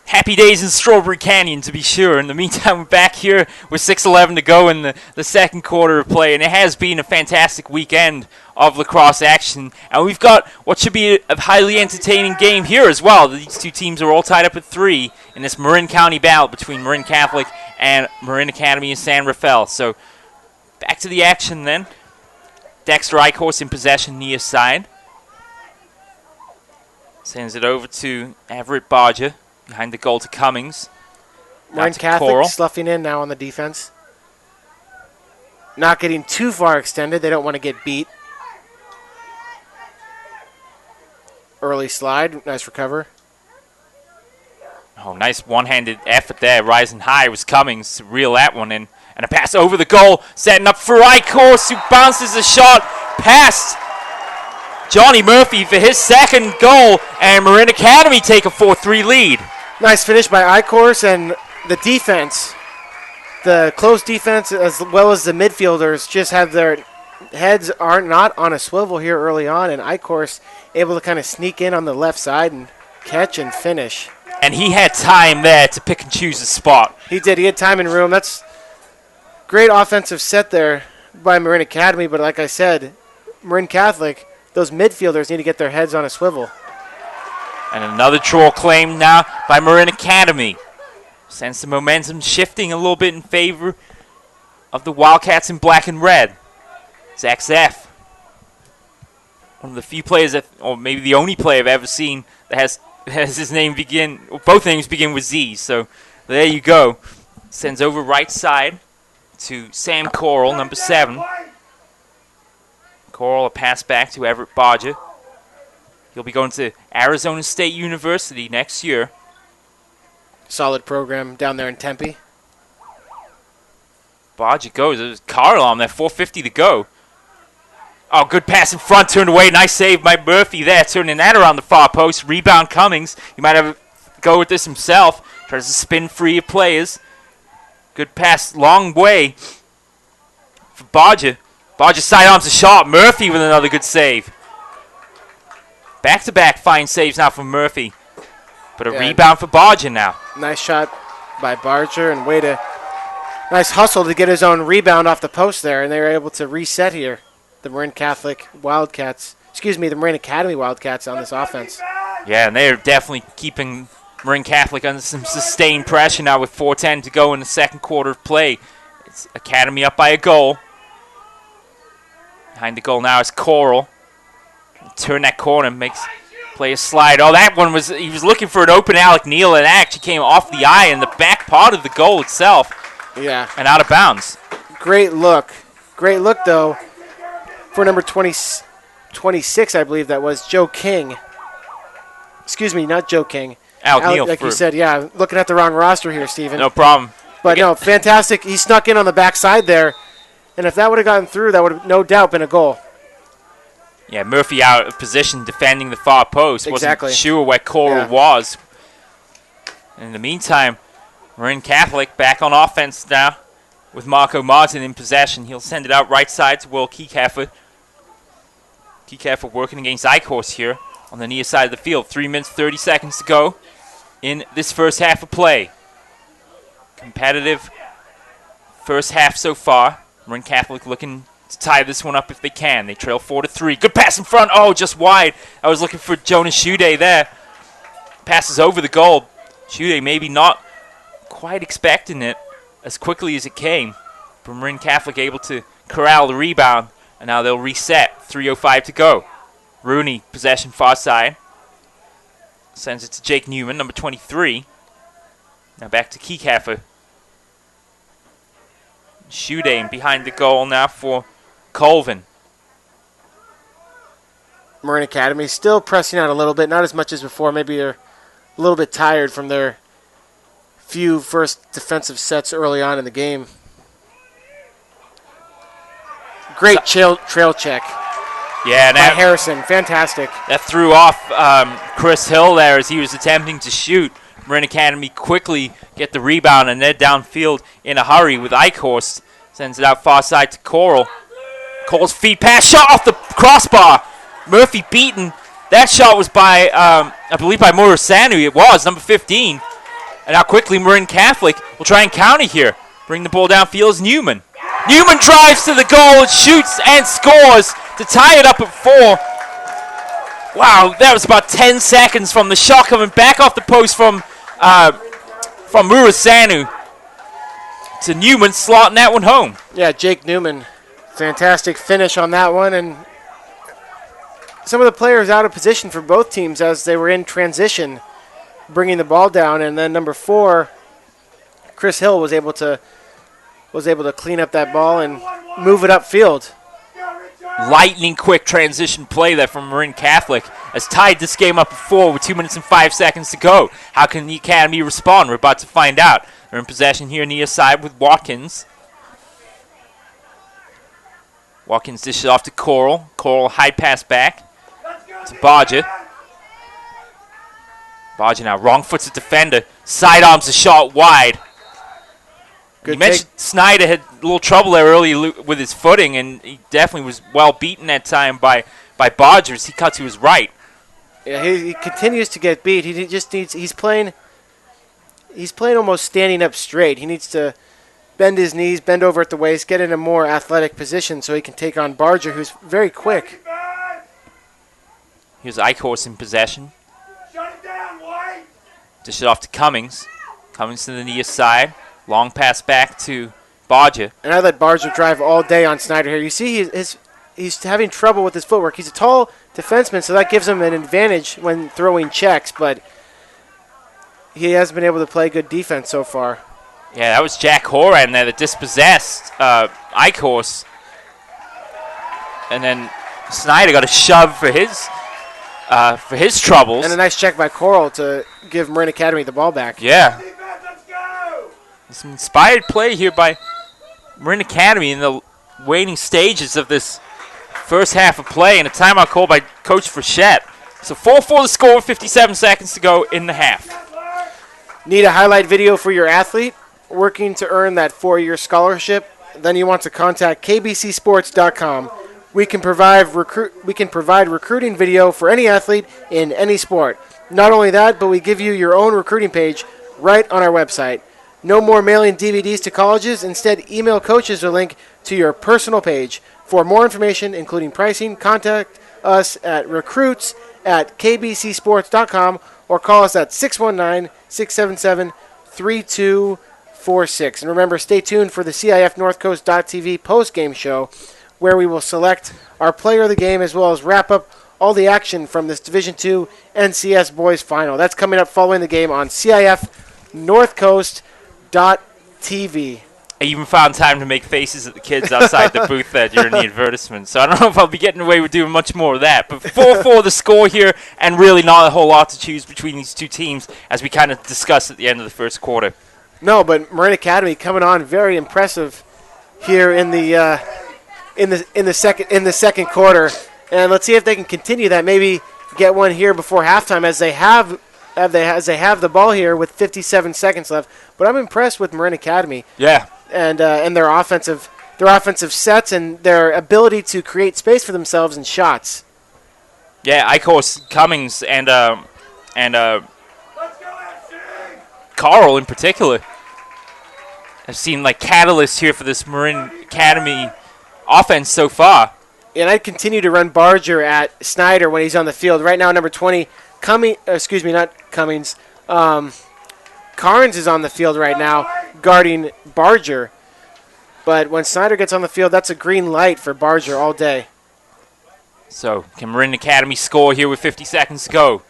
happy days in Strawberry Canyon, to be sure. In the meantime, we're back here with 6:11 to go in the second quarter of play, and it has been a fantastic weekend of lacrosse action. And we've got what should be a highly entertaining game here as well. These 2 teams are all tied up at 3 in this Marin County battle between Marin Catholic and Marin Academy in San Rafael. So back to the action then. Dexter Eichhorst in possession near side. Sends it over to Everett Barger. Behind the goal to Cummings. Marin Catholic sloughing in now on the defense. Not getting too far extended. They don't want to get beat. Early slide. Nice recover. Oh, nice one-handed effort there. Rising high was Cummings to reel that one in. And a pass over the goal. Setting up for Eichhorst, who bounces a shot past Johnny Murphy for his second goal, and Marin Academy take a 4-3 lead. Nice finish by I-Course, and the defense, the close defense as well as the midfielders just have their heads are not on a swivel here early on, and I-Course able to kind of sneak in on the left side and catch and finish. And he had time there to pick and choose his spot. He did. He had time and room. That's great offensive set there by Marin Academy, but like I said, Marin Catholic, those midfielders need to get their heads on a swivel. And another draw claim now by Marin Academy. Sense the momentum shifting a little bit in favor of the Wildcats in black and red. Zach Zeff, one of the few players that, or maybe the only player I've ever seen that has his name begin, or both names begin with Z. So there you go. Sends over right side to Sam Coral, number 7. Coral, a pass back to Everett Bodger. He'll be going to Arizona State University next year. Solid program down there in Tempe. Bodger goes. There's a car alarm there, 4:50 to go. Oh, good pass in front, turned away. Nice save by Murphy there, turning that around the far post. Rebound Cummings. He might have a go with this himself. Tries to spin free of players. Good pass, long way for Bodger. Bodger sidearms a shot. Murphy with another good save. Back-to-back fine saves now from Murphy. But a rebound for Bodger now. Nice shot by Barger and nice hustle to get his own rebound off the post there, and they were able to reset here. The Marin Catholic Wildcats, the Marin Academy Wildcats on this offense. Yeah, and they're definitely keeping Marin Catholic under some sustained pressure now with 4:10 to go in the second quarter of play. It's Academy up by a goal. Behind the goal now is Coral. Turn that corner, makes play a slide. Oh, that one he was looking for an open Alec Neal, and that actually came off the eye in the back part of the goal itself. Yeah. And out of bounds. Great look, though, for number 26, I believe that was Joe King. Excuse me, not Joe King. Alec Neal. Like you said, yeah, looking at the wrong roster here, Stephen. No problem. But no, fantastic. He snuck in on the backside there, and if that would have gotten through, that would have no doubt been a goal. Yeah, Murphy out of position defending the far post. Exactly. Wasn't sure where Coral was. In the meantime, Marin Catholic back on offense now with Marco Martin in possession. He'll send it out right side to Will Keycaffer. Keycaffer working against I-Course here on the near side of the field. 3 minutes, 30 seconds to go in this first half of play. Competitive first half so far. Marin Catholic looking to tie this one up if they can. They trail 4-3. Good pass in front. Oh, just wide. I was looking for Jonas Shuday there. Passes over the goal. Shuday maybe not quite expecting it as quickly as it came. But Marin Catholic able to corral the rebound. And now they'll reset. 3:05 to go. Rooney, possession far side. Sends it to Jake Newman, number 23. Now back to Keycaffer. Shuday behind the goal now for Colvin. Marin Academy still pressing out a little bit, not as much as before. Maybe they're a little bit tired from their few first defensive sets early on in the game. Great trail check. Yeah, by Harrison. Fantastic. That threw off Chris Hill there as he was attempting to shoot. Marin Academy quickly get the rebound, and they're downfield in a hurry with I-Course. Sends it out far side to Coral. Coral's feed pass, shot off the crossbar. Murphy beaten. That shot was by, I believe by Morrisanu. It was, number 15. And now quickly Marin Catholic will try and counter here. Bring the ball downfield as Newman. Newman drives to the goal and shoots and scores to tie it up at 4. Wow, that was about 10 seconds from the shot coming back off the post from Murasanu to Newman slotting that one home. Yeah, Jake Newman. Fantastic finish on that one. And some of the players out of position for both teams as they were in transition, bringing the ball down. And then number 4, Chris Hill was able to clean up that ball and move it upfield. Lightning quick transition play there from Marin Catholic has tied this game up at 4 with 2 minutes and 5 seconds to go. How can the Academy respond? We're about to find out. They're in possession here near side with Watkins. Watkins dishes off to Coral. Coral high pass back. to Barger. Barger now wrong-footed defender. Sidearms a shot wide. You mentioned Snyder had a little trouble there early with his footing, and he definitely was well beaten that time by Barger as he cut to his right. Yeah, he continues to get beat. He just needs. He's playing almost standing up straight. He needs to bend his knees, bend over at the waist, get in a more athletic position so he can take on Barger, who's very quick. Here's Eichhorst in possession. Shut it down, White. Dish it off to Cummings. Cummings to the near side. Long pass back to Barger. And I let Barger drive all day on Snyder here. You see he's having trouble with his footwork. He's a tall defenseman, so that gives him an advantage when throwing checks, but he hasn't been able to play good defense so far. Yeah, that was Jack Horan there that dispossessed Eichhorst. And then Snyder got a shove for his troubles. And a nice check by Coral to give Marin Academy the ball back. Yeah. Let's go. Some inspired play here by Marin Academy in the waning stages of this first half of play, and a timeout called by Coach Frechette. So 4-4 the score, 57 seconds to go in the half. Need a highlight video for your athlete working to earn that 4-year scholarship? Then you want to contact kbcsports.com. We can provide recruiting video for any athlete in any sport. Not only that, but we give you your own recruiting page right on our website. No more mailing DVDs to colleges. Instead, email coaches a link to your personal page. For more information, including pricing, contact us at recruits@kbcsports.com or call us at 619-677-3246. And remember, stay tuned for the CIF-North-Coast.tv post-game show, where we will select our player of the game as well as wrap up all the action from this Division II NCS Boys Final. That's coming up following the game on CIF-North-Coast.tv. I even found time to make faces at the kids outside the booth there during the advertisement. So I don't know if I'll be getting away with doing much more of that. But 4-4 the score here, and really not a whole lot to choose between these two teams, as we kind of discussed at the end of the first quarter. No, but Marin Academy coming on very impressive here in the second quarter, and let's see if they can continue that. Maybe get one here before halftime, as they have the ball here with 57 seconds left. But I'm impressed with Marin Academy. Yeah. And their offensive sets and their ability to create space for themselves in shots. Yeah, Eichhorst, Cummings, and Carl in particular have seemed like catalysts here for this Marin Academy offense so far. And I'd continue to run Barger at Snyder when he's on the field. Right now, number 20, Carnes is on the field right now guarding Barger. But when Snyder gets on the field, that's a green light for Barger all day. So can Marin Academy score here with 50 seconds to go?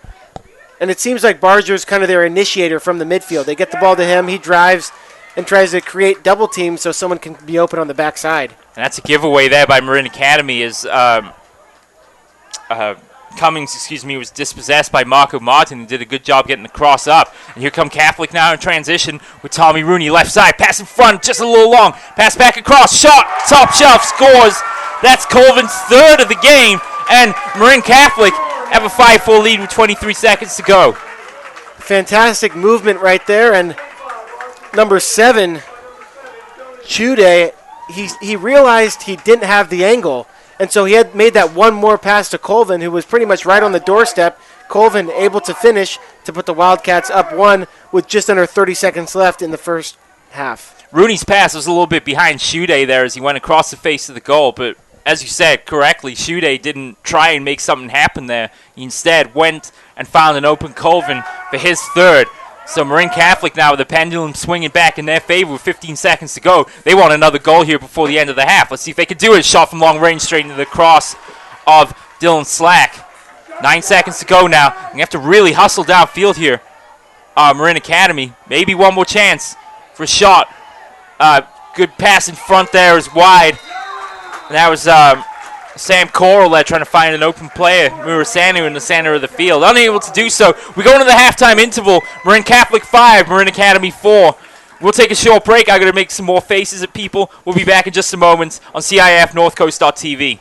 And it seems like Barger's kind of their initiator from the midfield. They get the ball to him, he drives and tries to create double teams so someone can be open on the backside. And that's a giveaway there by Marin Academy as Cummings, was dispossessed by Marco Martin and did a good job getting the cross up. And here come Catholic now in transition with Tommy Rooney left side. Pass in front, just a little long. Pass back across, shot, top shelf, scores. That's Colvin's third of the game. And Marin Catholic have a 5-4 lead with 23 seconds to go. Fantastic movement right there. And number 7, Chude, he realized he didn't have the angle. And so he had made that one more pass to Colvin, who was pretty much right on the doorstep. Colvin able to finish to put the Wildcats up 1 with just under 30 seconds left in the first half. Rooney's pass was a little bit behind Shude there as he went across the face of the goal. But as you said correctly, Shude didn't try and make something happen there. He instead went and found an open Colvin for his third. So Marin Catholic now with the pendulum swinging back in their favor with 15 seconds to go. They want another goal here before the end of the half. Let's see if they can do it. Shot from long range straight into the cross of Dylan Slack. 9 seconds to go now. You have to really hustle downfield here. Marin Academy. Maybe one more chance for a shot. Good pass in front there is wide. And that was Sam Coral there trying to find an open player. Murasanu in the center of the field. Unable to do so. We go into the halftime interval. Marin Catholic 5, Marin Academy 4. We'll take a short break. I'm going to make some more faces at people. We'll be back in just a moment on CIF-Northcoast.tv.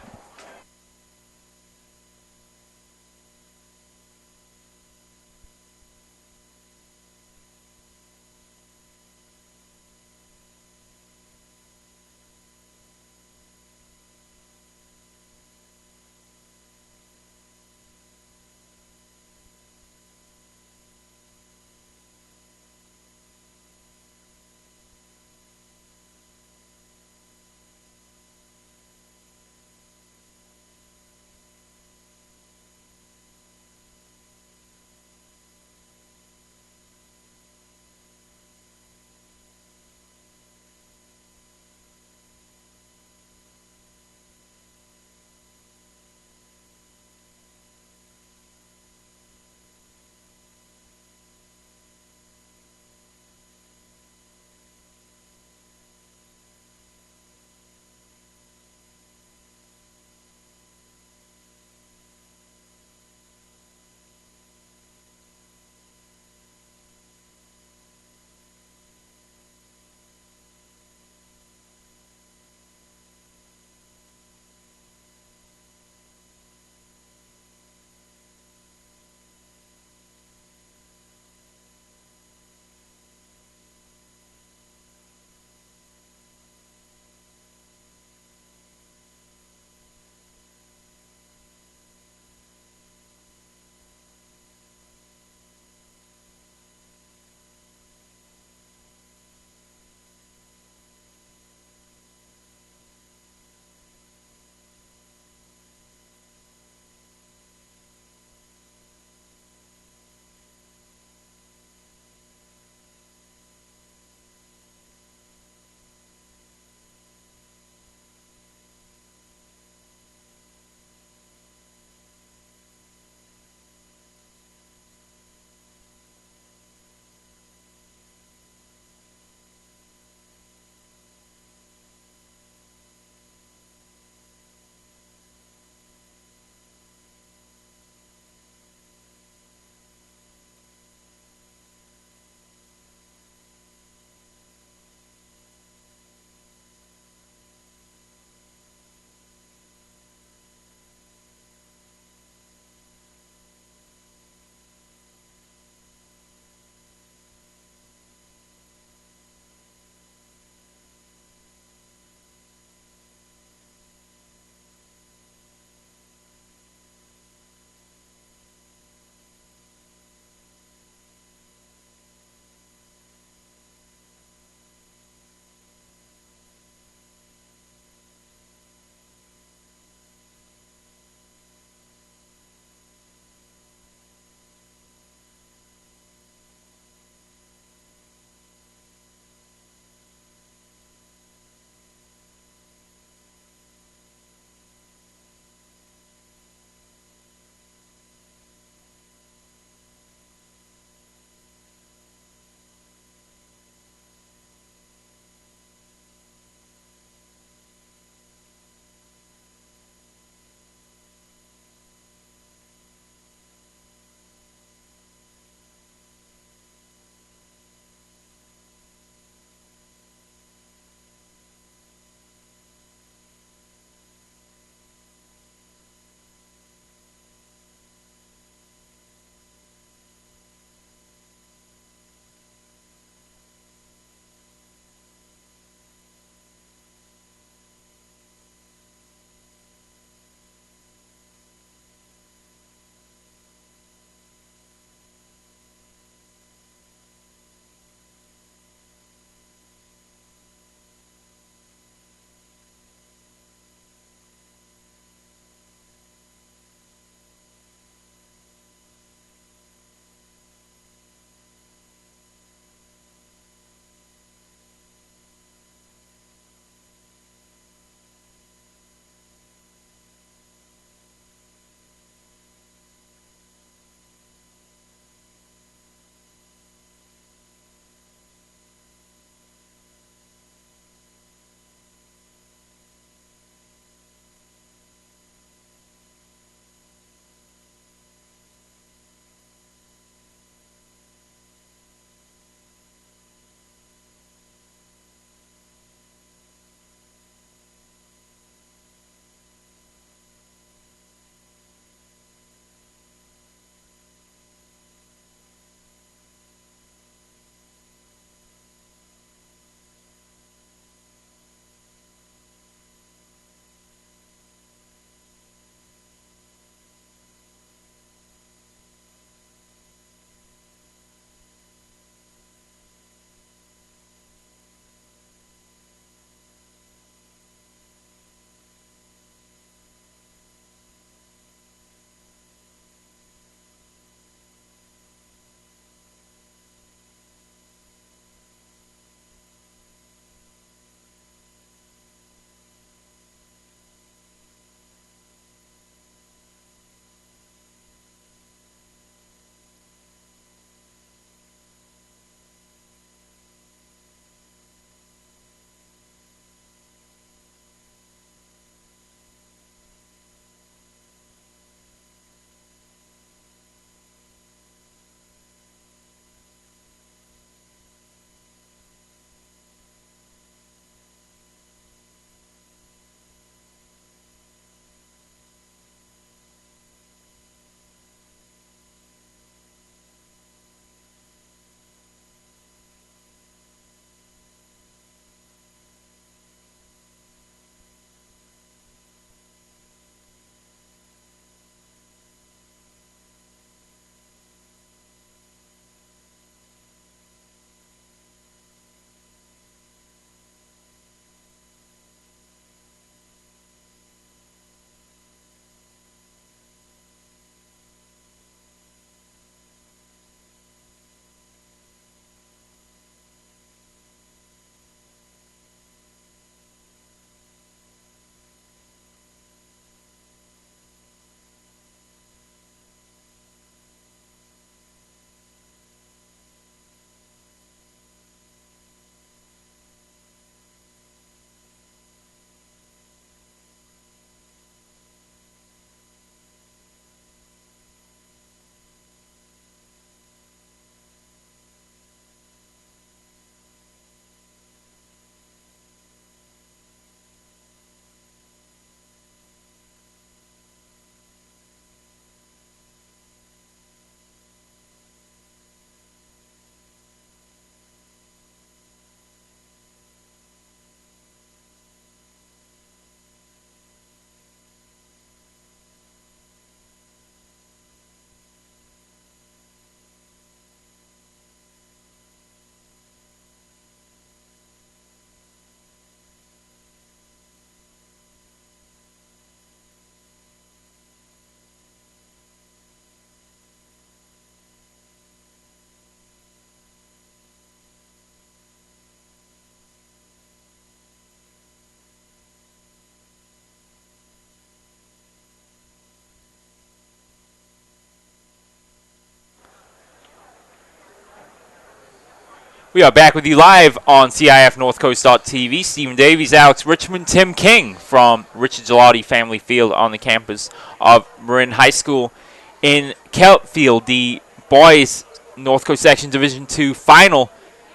We are back with you live on CIF-Northcoast.tv. Stephen Davies, Alex Richmond, Tim King from Richard Gelati Family Field on the campus of Marin High School in Kentfield, the boys North Coast Section Division II final.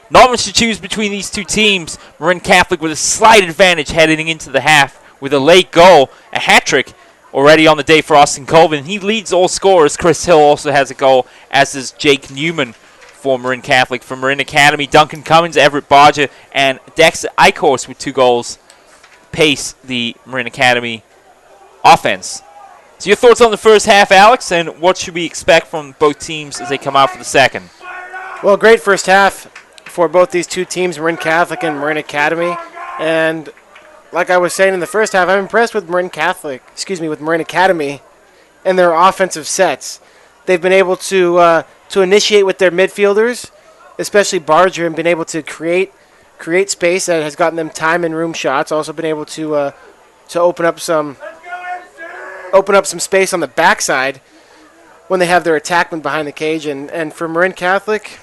Not much to choose between these two teams. Marin Catholic with a slight advantage heading into the half with a late goal, a hat-trick already on the day for Austin Colvin. He leads all scorers. Chris Hill also has a goal, as does Jake Newman for Marin Catholic. For Marin Academy, Duncan Cummins, Everett Barger, and Dexter Eichhorst with 2 goals pace the Marin Academy offense. So your thoughts on the first half, Alex, and what should we expect from both teams as they come out for the second? Well, great first half for both these two teams, Marin Catholic and Marin Academy. And like I was saying in the first half, I'm impressed with Marin Academy and their offensive sets. They've been able to initiate with their midfielders, especially Barger, and been able to create space that has gotten them time and room shots. Also been able to open up some space on the backside when they have their attackmen behind the cage. And for Marin Catholic,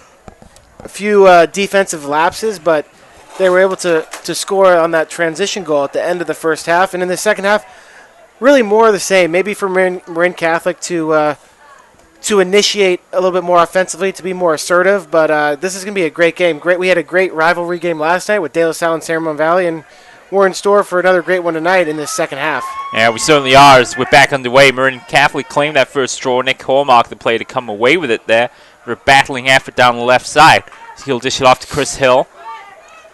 a few defensive lapses, but they were able to score on that transition goal at the end of the first half. And in the second half, really more of the same. Maybe for Marin Catholic to initiate a little bit more offensively, to be more assertive. But this is going to be a great game. We had a great rivalry game last night with De La Salle and San Ramon Valley, and we're in store for another great one tonight in this second half. Yeah, we certainly are as we're back underway. Marin Catholic claimed that first draw. Nick Hallmark, the player, to come away with it there. We're battling effort down the left side. So he'll dish it off to Chris Hill.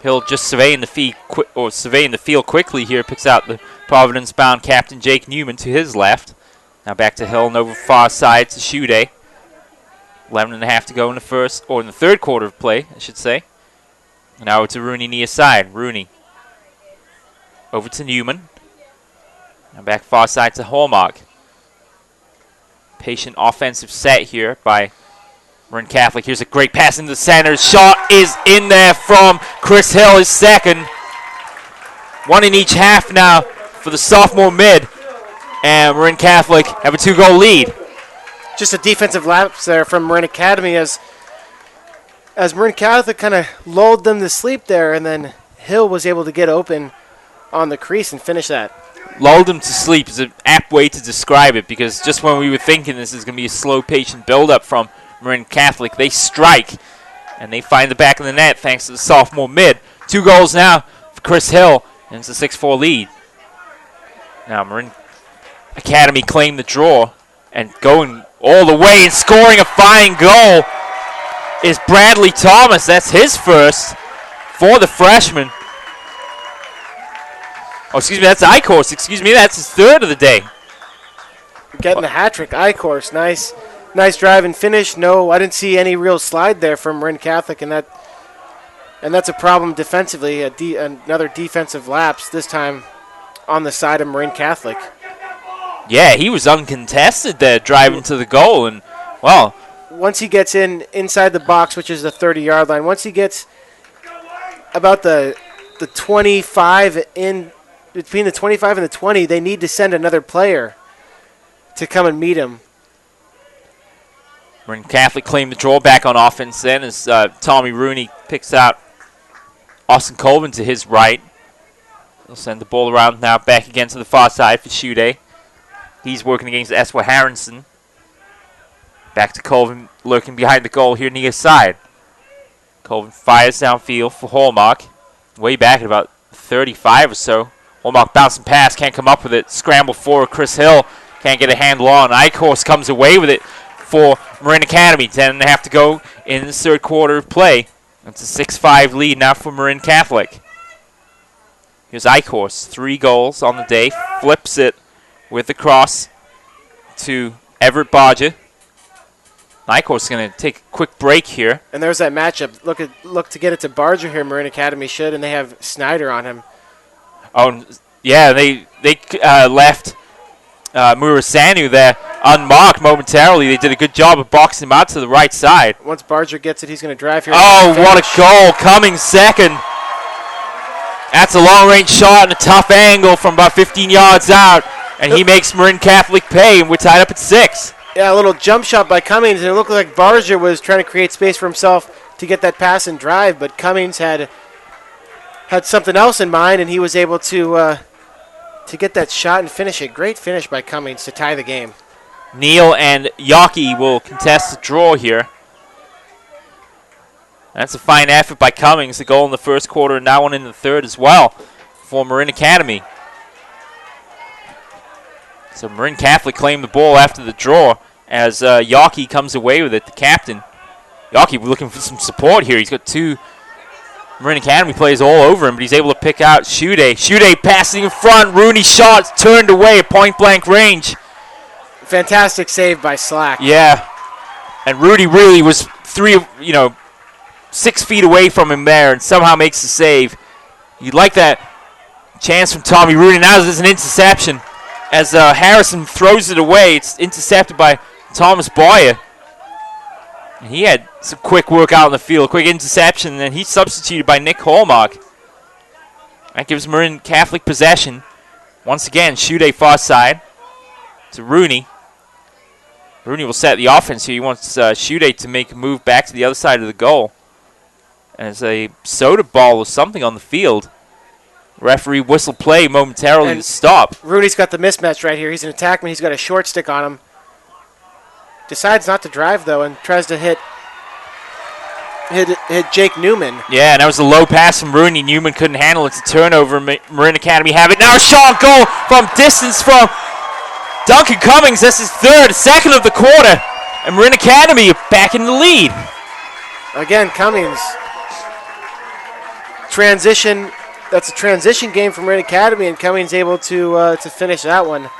Hill just surveying the field quickly here. Picks out the Providence-bound captain Jake Newman to his left. Now back to Hill and over far side to Shuday. 11.5 to go in the third quarter of play, I should say. And now to Rooney near side. Rooney over to Newman. Now back far side to Hallmark. Patient offensive set here by Marin Catholic. Here's a great pass into the center. Shot is in there from Chris Hill, his second. One in each half now for the sophomore mid. And Marin Catholic have a 2-goal lead. Just a defensive lapse there from Marin Academy as Marin Catholic kind of lulled them to sleep there, and then Hill was able to get open on the crease and finish that. Lulled them to sleep is an apt way to describe it, because just when we were thinking this is going to be a slow, patient build-up from Marin Catholic, they strike, and they find the back of the net thanks to the sophomore mid. 2 goals now for Chris Hill, and it's a 6-4 lead. Now Marin Academy claimed the draw, and going all the way and scoring a fine goal is Bradley Thomas. That's his first for the freshman. Oh, excuse me, that's Eichhorst. Excuse me, that's his third of the day. Getting the hat trick, Eichhorst. Nice drive and finish. No, I didn't see any real slide there from Marin Catholic, and that's a problem defensively. Another defensive lapse, this time on the side of Marin Catholic. Yeah, he was uncontested there, driving to the goal, and, well, once he gets inside the box, which is the 30-yard line, once he gets about the 25 in, between the 25 and the 20, they need to send another player to come and meet him. Marin Catholic claimed the draw back on offense then as Tommy Rooney picks out Austin Colvin to his right. They'll send the ball around now back again to the far side for Shuday. He's working against Eswa Harrison. Back to Colvin, lurking behind the goal here near side. Colvin fires downfield for Hallmark. Way back at about 35 or so. Hallmark bouncing pass, can't come up with it. Scramble for Chris Hill. Can't get a handle on. Eichhorst comes away with it for Marin Academy. 10.5 to go in the third quarter of play. It's a 6-5 lead now for Marin Catholic. Here's Eichhorst. 3 goals on the day. Flips it with the cross to Everett Barger. Eichhorst is going to take a quick break here. And there's that matchup. Look to get it to Barger here, Marin Academy should, and they have Snyder on him. Oh, yeah, they left Murasanu there unmarked momentarily. They did a good job of boxing him out to the right side. Once Barger gets it, he's going to drive here. Oh, what a goal. Coming second. That's a long-range shot and a tough angle from about 15 yards out. And he makes Marin Catholic pay, and we're tied up at 6. Yeah, a little jump shot by Cummings, and it looked like Barger was trying to create space for himself to get that pass and drive, but Cummings had something else in mind, and he was able to get that shot and finish it. Great finish by Cummings to tie the game. Neal and Yockey will contest the draw here. That's a fine effort by Cummings. The goal in the first quarter and that one in the third as well for Marin Academy. So Marin Catholic claimed the ball after the draw as Yockey comes away with it, the captain. Yockey looking for some support here. He's got two Marin Academy players all over him, but he's able to pick out Shude. Shude passing in front. Rooney shot turned away at point-blank range. Fantastic save by Slack. Yeah. And Rudy really was 6 feet away from him there and somehow makes the save. You'd like that chance from Tommy Rooney. Now there's an interception as Harrison throws it away. It's intercepted by Thomas Boyer. And he had some quick work out in the field, quick interception, and then he's substituted by Nick Hallmark. That gives Marin Catholic possession. Once again, Shude far side to Rooney. Rooney will set the offense here. He wants Shude to make a move back to the other side of the goal. As a soda ball or something on the field. Referee whistle play momentarily to stop. Rooney's got the mismatch right here. He's an attackman. He's got a short stick on him. Decides not to drive, though, and tries to hit Jake Newman. Yeah, and that was a low pass from Rooney. Newman couldn't handle it. It's a turnover. Marin Academy have it. Now a shot goal from distance from Duncan Cummings. That's his second of the quarter. And Marin Academy back in the lead. Again, Cummings. Transition. That's a transition game from Marin Academy, and Cummings able to finish that one.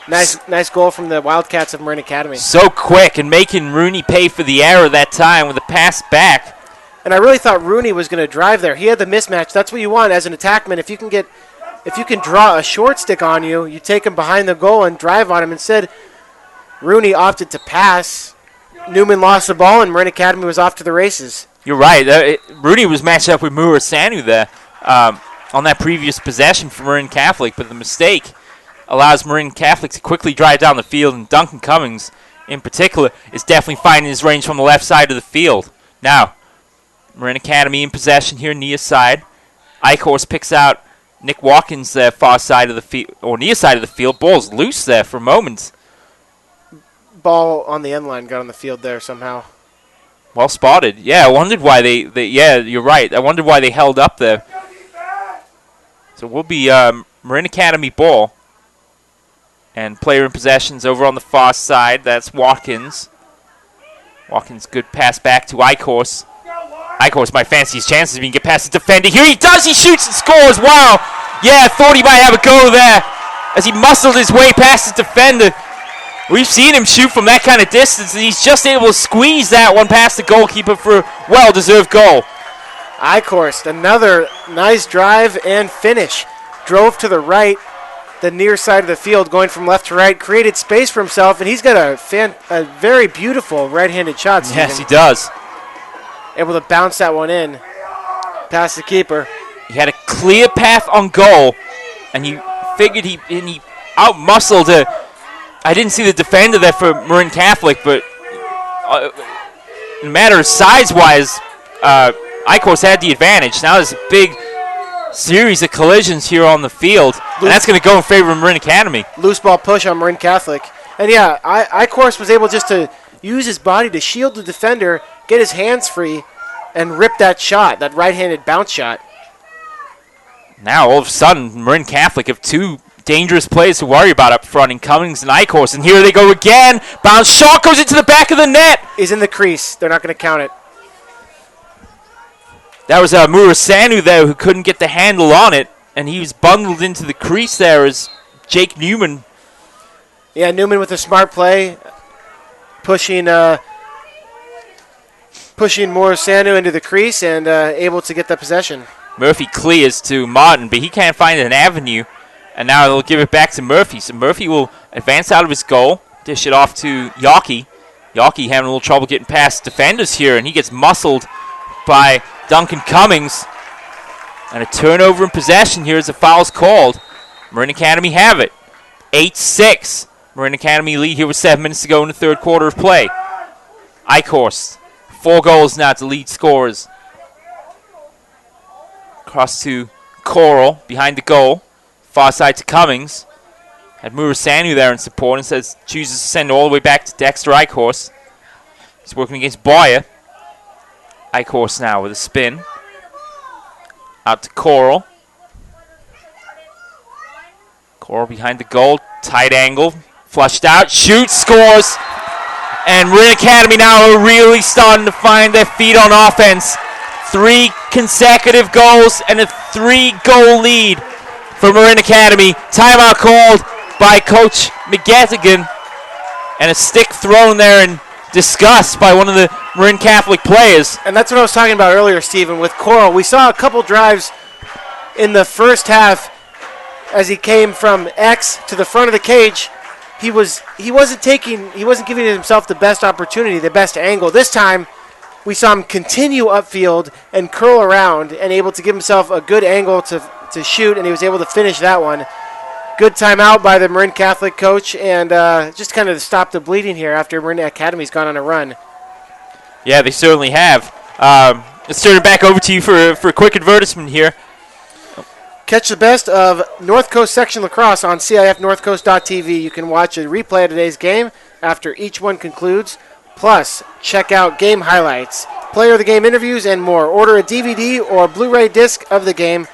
Nice goal from the Wildcats of Marin Academy. So quick and making Rooney pay for the error that time with a pass back. And I really thought Rooney was going to drive there. He had the mismatch. That's what you want as an attackman. If you can draw a short stick on you, you take him behind the goal and drive on him. Instead, Rooney opted to pass. Newman lost the ball, and Marin Academy was off to the races. You're right. Rooney was matched up with Mura Sanu there on that previous possession for Marin Catholic, but the mistake allows Marin Catholic to quickly drive down the field, and Duncan Cummings, in particular, is definitely finding his range from the left side of the field. Now, Marin Academy in possession here, near side. Eichhorst picks out Nick Watkins there, far side of the field, or near side of the field. Ball's loose there for a moment. Ball on the end line got on the field there somehow. Well spotted. Yeah, I wondered why yeah, you're right. I wondered why they held up there. So we'll be Marin Academy ball. And player in possessions over on the far side. That's Watkins. Watkins, good pass back to Eichhorst. Eichhorst might fancy his chances if he can get past the defender. Here he does. He shoots and scores. Wow. Yeah, thought he might have a go there as he muscled his way past the defender. We've seen him shoot from that kind of distance, and he's just able to squeeze that one past the goalkeeper for a well-deserved goal. Eichhorst, another nice drive and finish. Drove to the right, the near side of the field, going from left to right, created space for himself, and he's got a very beautiful right-handed shot, Steven. Yes, he does. Able to bounce that one in past the keeper. He had a clear path on goal, and he figured he out-muscled I didn't see the defender there for Marin Catholic, but in a matter of size-wise, Eichhorst had the advantage. Now there's a big series of collisions here on the field, and that's going to go in favor of Marin Academy. Loose ball push on Marin Catholic. And yeah, Eichhorst was able just to use his body to shield the defender, get his hands free, and rip that shot, that right-handed bounce shot. Now, all of a sudden, Marin Catholic have two dangerous plays to worry about up front in Cummings and Eichhorst. And here they go again. Bounce shot goes into the back of the net. He's in the crease. They're not going to count it. That was Murasanu there who couldn't get the handle on it. And he was bundled into the crease there as Jake Newman. Yeah, Newman with a smart play. Pushing Murasanu into the crease and able to get the possession. Murphy clears to Martin, but he can't find an avenue. And now they'll give it back to Murphy. So Murphy will advance out of his goal, dish it off to Yockey. Yockey having a little trouble getting past defenders here, and he gets muscled by Duncan Cummings. And a turnover in possession here as the foul's called. Marin Academy have it. 8-6. Marin Academy lead here with 7 minutes to go in the third quarter of play. Eichhorst 4 goals now to lead scorers. Cross to Coral behind the goal. Far side to Cummings. Had Murasanu there in support and chooses to send all the way back to Dexter Eichhorst. He's working against Boyer. Eichhorst now with a spin. Out to Coral. Coral behind the goal. Tight angle. Flushed out. Shoots. Scores. And Marin Academy now are really starting to find their feet on offense. 3 consecutive goals and a 3-goal lead for Marin Academy. Timeout called by Coach McGettigan. And a stick thrown there in disgust by one of the Marin Catholic players. And that's what I was talking about earlier, Stephen, with Coral. We saw a couple drives in the first half as he came from X to the front of the cage. He wasn't giving himself the best opportunity, the best angle. This time, we saw him continue upfield and curl around and able to give himself a good angle to shoot, and he was able to finish that one. Good timeout by the Marin Catholic coach, and just kind of stop the bleeding here after Marin Academy's gone on a run. Yeah, they certainly have. Let's turn it back over to you for a quick advertisement here. Catch the best of North Coast Section Lacrosse on CIF-Northcoast.tv. You can watch a replay of today's game after each one concludes. Plus, check out game highlights, player of the game interviews, and more. Order a DVD or Blu-ray disc of the game.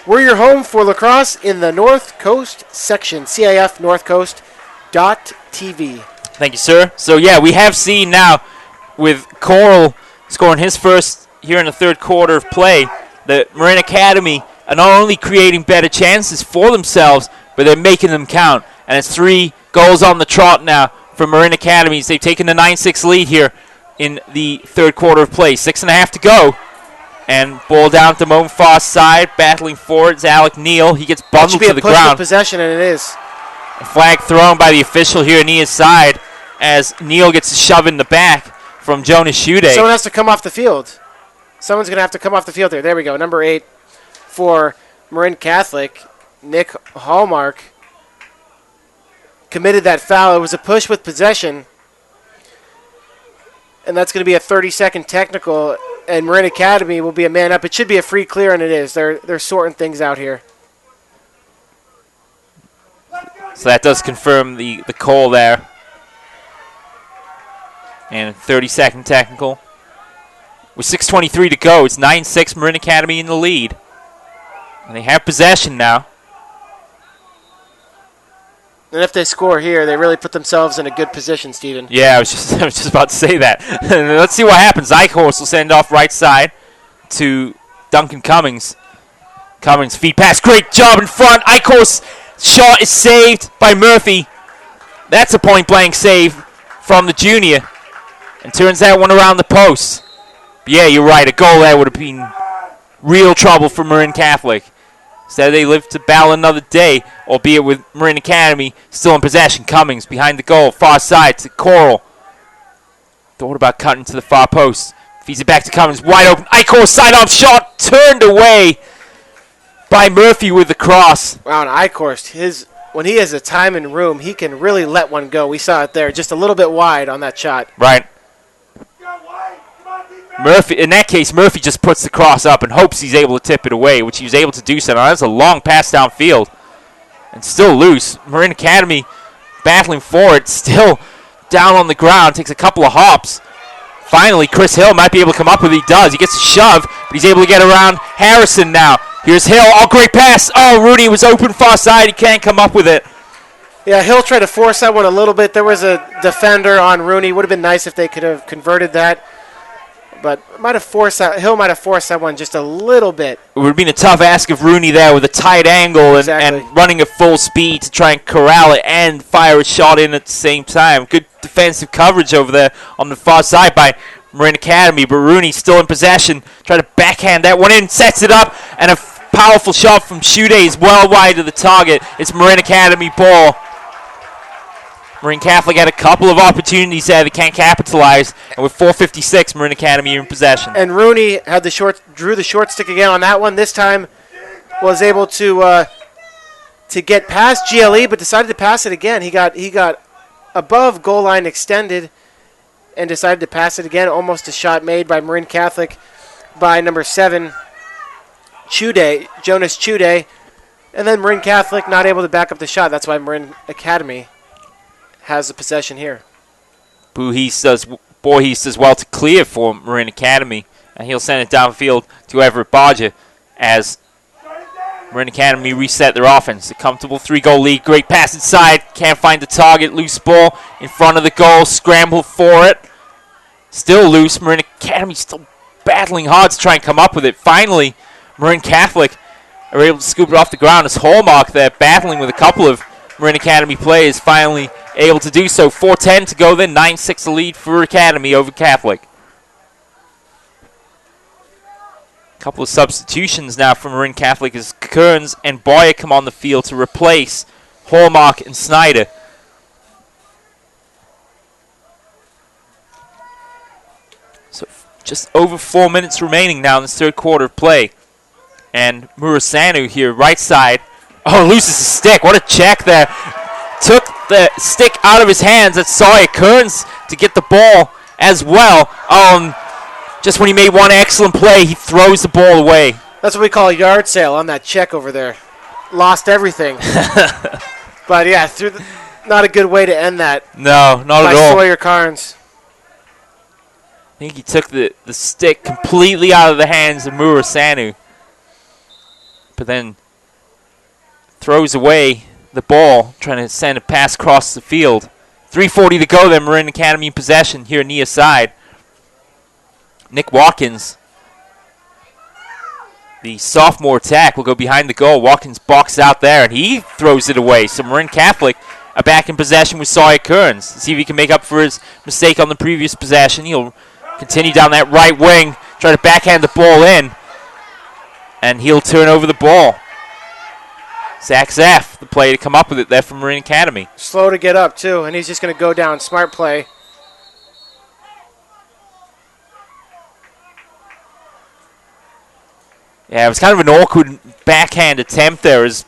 We're your home for lacrosse in the North Coast section, CIF-Northcoast.tv. Thank you, sir. So, yeah, we have seen now with Coral scoring his first here in the third quarter of play that Marin Academy are not only creating better chances for themselves, but they're making them count. And it's 3 goals on the trot now for Marin Academy. They've taken the 9-6 lead here in the third quarter of play. 6.5 to go. And ball down to Moan far side. Battling forward is Alec Neal. He gets bundled to the ground. Possession, and it is. A flag thrown by the official here on Nia's side as Neal gets a shove in the back from Jonas Schude. Someone has to come off the field. Someone's going to have to come off the field here. There we go. Number 8 for Marin Catholic, Nick Hallmark, committed that foul. It was a push with possession. And that's going to be a 30-second technical, and Marin Academy will be a man up. It should be a free clear, and it is. They're sorting things out here. So that does confirm the call there. And a 30-second technical. With 6:23 to go, it's 9-6 Marin Academy in the lead. And they have possession now. And if they score here, they really put themselves in a good position, Stephen. Yeah, I was just about to say that. Let's see what happens. Eichhorst will send off right side to Duncan Cummings. Cummings feed pass. Great job in front. Eichhorst's shot is saved by Murphy. That's a point-blank save from the junior. And turns that one around the post. But yeah, you're right. A goal there would have been real trouble for Marin Catholic. Instead, they live to battle another day, albeit with Marin Academy still in possession. Cummings behind the goal, far side to Coral. Thought about cutting to the far post. Feeds it back to Cummings, wide open. Eichhorst side-off shot, turned away by Murphy with the cross. Wow, and Eichhorst, when he has the time and room, he can really let one go. We saw it there, just a little bit wide on that shot. Right. Murphy, in that case, Murphy just puts the cross up and hopes he's able to tip it away, which he was able to do so. Now, that's a long pass downfield. And still loose. Marin Academy battling for it, still down on the ground, takes a couple of hops. Finally, Chris Hill might be able to come up with it. He does. He gets a shove, but he's able to get around Harrison now. Here's Hill. Oh, great pass. Oh, Rooney was open far side. He can't come up with it. Yeah, Hill tried to force that one a little bit. There was a defender on Rooney. Would have been nice if they could have converted that. But Hill might have forced that one just a little bit. It would have been a tough ask of Rooney there with a tight angle and running at full speed to try and corral it and fire a shot in at the same time. Good defensive coverage over there on the far side by Marin Academy, but Rooney still in possession. Try to backhand that one in, sets it up, and a powerful shot from Schude is well wide of the target. It's Marin Academy ball. Marin Catholic had a couple of opportunities there they can't capitalize, and with 4:56, Marin Academy in possession. And Rooney had drew the short stick again on that one. This time was able to get past GLE, but decided to pass it again. He got above goal line extended, and decided to pass it again. Almost a shot made by Marin Catholic by number 7, Jonas Chude. And then Marin Catholic not able to back up the shot. That's why Marin Academy has the possession here. Voorhees does well to clear for Marin Academy. And he'll send it downfield to Everett Bodger as Marin Academy reset their offense. A comfortable 3-goal lead. Great pass inside. Can't find the target. Loose ball in front of the goal. Scramble for it. Still loose. Marin Academy still battling hard to try and come up with it. Finally, Marin Catholic are able to scoop it off the ground. As Hallmark there battling with a couple of Marin Academy players. Finally able to do so. 4:10 to go then. 9-6 the lead for Academy over Catholic. Couple of substitutions now for Marin Catholic as Kearns and Boyer come on the field to replace Hallmark and Snyder. So just over 4 minutes remaining now in this third quarter of play. And Murasanu here, right side. Oh, loses his stick. What a check there. Took the stick out of his hands. That's Sawyer Kearns to get the ball as well. Just when he made one excellent play, he throws the ball away. That's what we call a yard sale on that check over there. Lost everything. But yeah, not a good way to end that. No, not at all. By Sawyer Kearns. I think he took the stick completely out of the hands of Murasanu. But then throws away the ball, trying to send a pass across the field. 3:40 to go then. Marin Academy in possession here near side. Nick Watkins, the sophomore attack, will go behind the goal. Watkins boxes out there, and he throws it away. So Marin Catholic are back in possession with Sawyer Kearns. See if he can make up for his mistake on the previous possession. He'll continue down that right wing, try to backhand the ball in, and he'll turn over the ball. Zach Zaff, the player to come up with it there from Marin Academy. Slow to get up, too, and he's just going to go down. Smart play. Yeah, it was kind of an awkward backhand attempt there as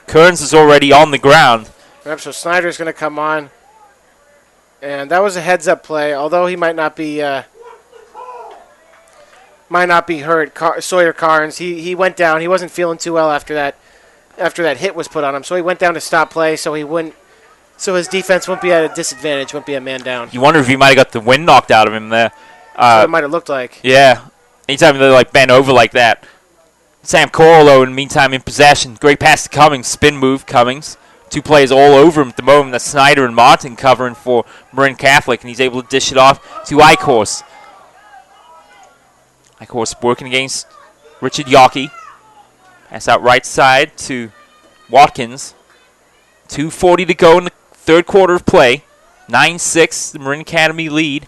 Kearns is already on the ground. Yep, so Snyder's going to come on. And that was a heads-up play, although he might not be hurt. Sawyer Kearns, he went down. He wasn't feeling too well after that hit was put on him. So he went down to stop play so his defense won't be at a disadvantage, won't be a man down. You wonder if he might have got the wind knocked out of him there. That's what it might have looked like. Yeah. Anytime they bend over like that. Sam Corlo in the meantime in possession. Great pass to Cummings. Spin move, Cummings. Two players all over him at the moment. That's Snyder and Martin covering for Marin Catholic, and he's able to dish it off to Eichhorst. Eichhorst working against Richard Yockey. Pass out right side to Watkins. 2:40 to go in the third quarter of play. 9-6, the Marin Academy lead.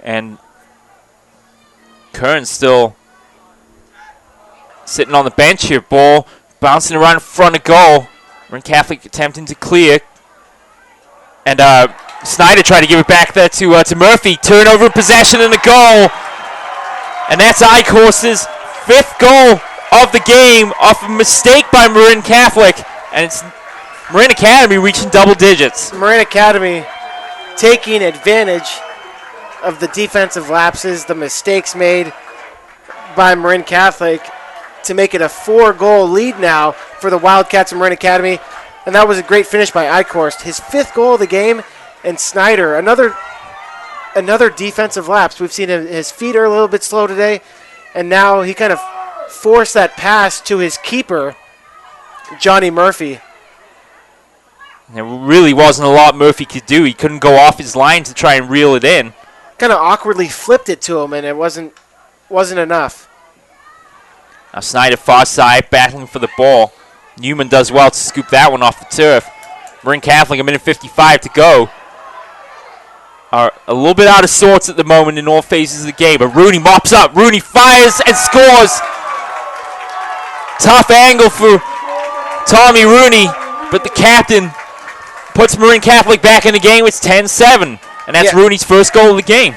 And Kearns still sitting on the bench here. Ball bouncing around in front of goal. Marin Catholic attempting to clear. And Snyder tried to give it back there to Murphy. Turnover in possession and a goal. And that's Eichhorst's 5th goal of the game off a mistake by Marin Catholic. And it's Marin Academy reaching double digits. Marin Academy taking advantage of the defensive lapses, the mistakes made by Marin Catholic to make it a 4-goal lead now for the Wildcats of Marin Academy. And that was a great finish by Eichhorst. His 5th goal of the game, and Snyder, another defensive lapse. We've seen his feet are a little bit slow today, and now he kind of forced that pass to his keeper, Johnny Murphy. There really wasn't a lot Murphy could do. He couldn't go off his line to try and reel it in. Kind of awkwardly flipped it to him, and it wasn't enough. Now Snyder far side, battling for the ball. Newman does well to scoop that one off the turf. Marin Catholic, a minute 55 to go. Are a little bit out of sorts at the moment in all phases of the game, but Rooney mops up. Rooney fires and scores. Tough angle for Tommy Rooney, but the captain puts Marin Catholic back in the game. It's 10-7. And that's Rooney's first goal of the game.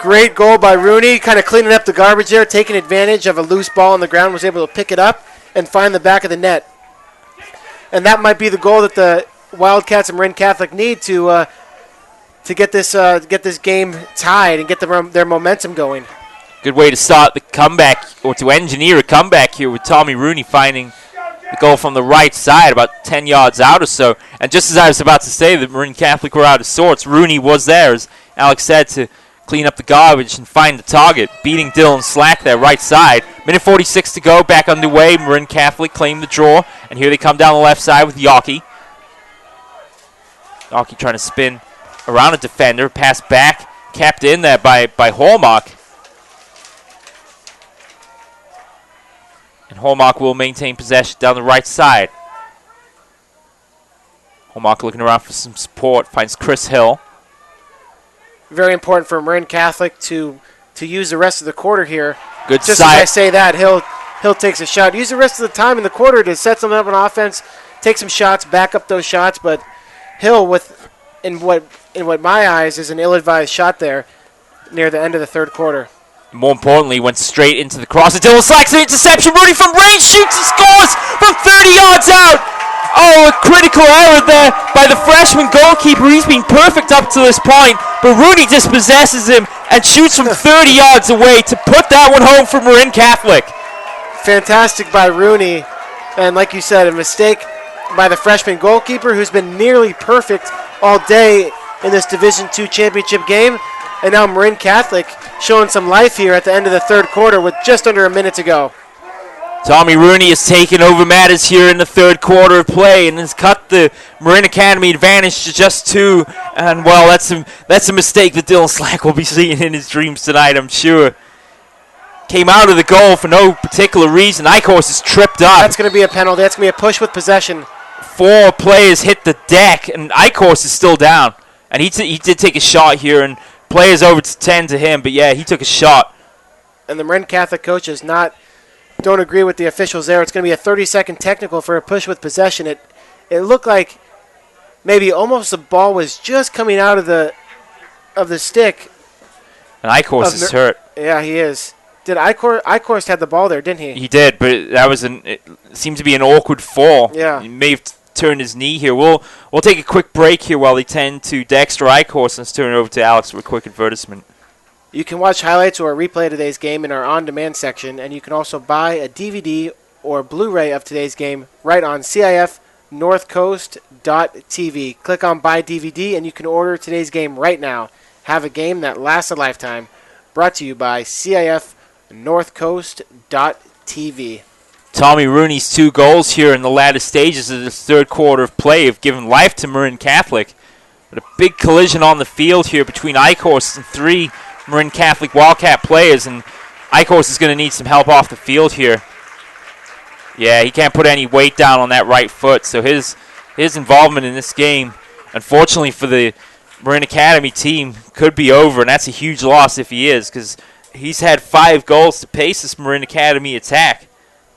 Great goal by Rooney, kind of cleaning up the garbage there, taking advantage of a loose ball on the ground, was able to pick it up and find the back of the net. And that might be the goal that the Wildcats and Marin Catholic need to get this game tied and get their momentum going. Good way to start the comeback, or to engineer a comeback here, with Tommy Rooney finding the goal from the right side, about 10 yards out or so. And just as I was about to say that Marin Catholic were out of sorts, Rooney was there, as Alex said, to clean up the garbage and find the target, beating Dylan Slack there, right side. Minute 46 to go, back underway. Marin Catholic claimed the draw, and here they come down the left side with Yockey. Yockey trying to spin around a defender, pass back, capped in there by Hallmark. And Hallmark will maintain possession down the right side. Hallmark looking around for some support, finds Chris Hill. Very important for Marin Catholic to use the rest of the quarter here. Good Just side. as I say that, Hill takes a shot. Use the rest of the time in the quarter to set something up on offense, take some shots, back up those shots. But Hill, in what my eyes is an ill-advised shot there near the end of the third quarter. More importantly, went straight into the cross. Dylan Slack's an interception. Rooney from range shoots and scores from 30 yards out. Oh, a critical error there by the freshman goalkeeper. He's been perfect up to this point, but Rooney dispossesses him and shoots from 30 yards away to put that one home for Marin Catholic. Fantastic by Rooney, and like you said, a mistake by the freshman goalkeeper, who's been nearly perfect all day in this Division II championship game. And now Marin Catholic showing some life here at the end of the third quarter with just under a minute to go. Tommy Rooney has taken over matters here in the third quarter of play and has cut the Marin Academy advantage to just 2. And, well, that's a mistake that Dylan Slack will be seeing in his dreams tonight, I'm sure. Came out of the goal for no particular reason. Eichhorst is tripped up. That's going to be a penalty. That's going to be a push with possession. 4 players hit the deck, and Eichhorst is still down. And he did take a shot here, and players over to 10 to him, but yeah, he took a shot. And the Marin Catholic coaches don't agree with the officials there. It's going to be a 30-second technical for a push with possession. It looked like maybe almost the ball was just coming out of the stick. And Eichhorst is hurt. Yeah, he is. Eichhorst had the ball there, didn't he? He did, but it seemed to be an awkward fall. Yeah. He may have turned his knee here. We'll take a quick break here while they tend to Dexter Eichhorst. Let's turn it over to Alex for a quick advertisement. You can watch highlights or replay today's game in our on-demand section, and you can also buy a DVD or Blu-ray of today's game right on CIF-Northcoast.tv. Click on Buy DVD, and you can order today's game right now. Have a game that lasts a lifetime. Brought to you by CIF-Northcoast.tv. Tommy Rooney's 2 goals here in the latter stages of this third quarter of play have given life to Marin Catholic. But a big collision on the field here between Eichhorst and 3 Marin Catholic Wildcat players, and Eichhorst is going to need some help off the field here. Yeah, he can't put any weight down on that right foot, so his involvement in this game, unfortunately for the Marin Academy team, could be over, and that's a huge loss if he is, because he's had 5 goals to pace this Marin Academy attack.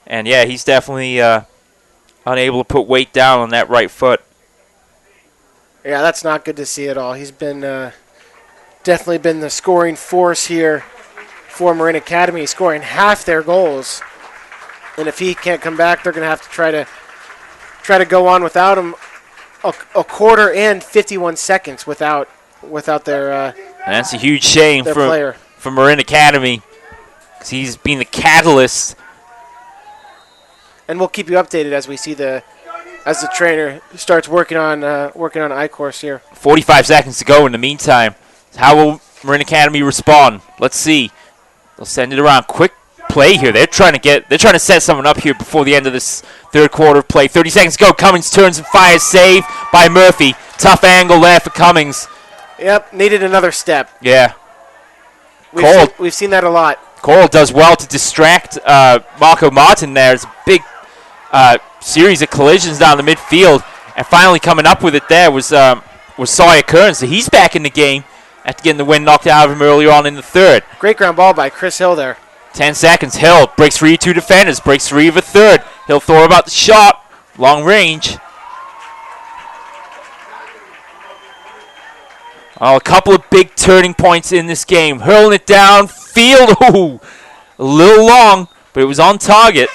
And yeah, he's definitely unable to put weight down on that right foot. Yeah, that's not good to see at all. He's been definitely been the scoring force here for Marin Academy, scoring half their goals. And if he can't come back, they're going to have to try to go on without him a quarter and 51 seconds without their and that's a huge shame for Marin Academy, because he's been the catalyst. And we'll keep you updated as we see as the trainer starts working on Eichhorst here. 45 seconds to go in the meantime. How will Marin Academy respond? Let's see. They'll send it around. Quick play here. They're trying to set someone up here before the end of this third quarter of play. 30 seconds to go. Cummings turns and fires. Save by Murphy. Tough angle there for Cummings. Yep, needed another step. Yeah. We've seen that a lot. Coral does well to distract Marco Martin there. It's a big series of collisions down the midfield. And finally coming up with it there was Sawyer Kern. So he's back in the game after getting the wind knocked out of him earlier on in the third. Great ground ball by Chris Hill there. 10 seconds. Hill breaks free of 2 defenders. Breaks free of a third. He'll throw about the shot. Long range. Oh, a couple of big turning points in this game. Hurling it down. Field. Ooh, a little long, but it was on target.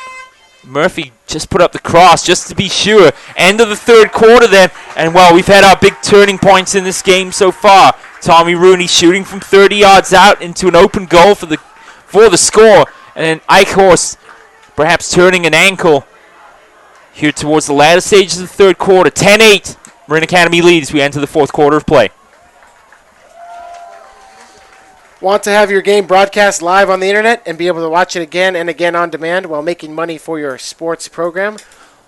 Murphy just put up the cross just to be sure. End of the third quarter then. And, well, we've had our big turning points in this game so far. Tommy Rooney shooting from 30 yards out into an open goal for the score. And then Eichhorst perhaps turning an ankle here towards the latter stages of the third quarter. 10-8. Marin Academy leads as we enter the fourth quarter of play. Want to have your game broadcast live on the internet and be able to watch it again and again on demand while making money for your sports program?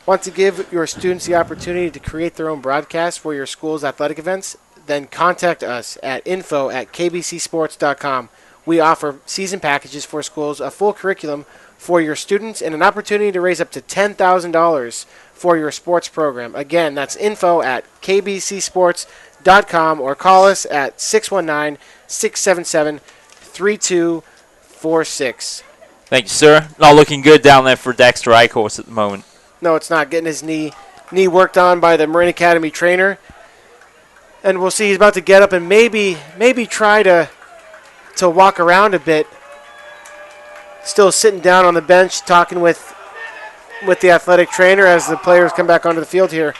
Want to give your students the opportunity to create their own broadcast for your school's athletic events? Then contact us at info@kbcsports.com. We offer season packages for schools, a full curriculum for your students, and an opportunity to raise up to $10,000 for your sports program. Again, that's info@kbcsports.com or call us at 619-677-3246. Thank you, sir. Not looking good down there for Dexter Eichhorst at the moment. No, it's not. Getting his knee worked on by the Marin Academy trainer. And we'll see he's about to get up and maybe try to walk around a bit. Still sitting down on the bench talking with the athletic trainer as the players come back onto the field here.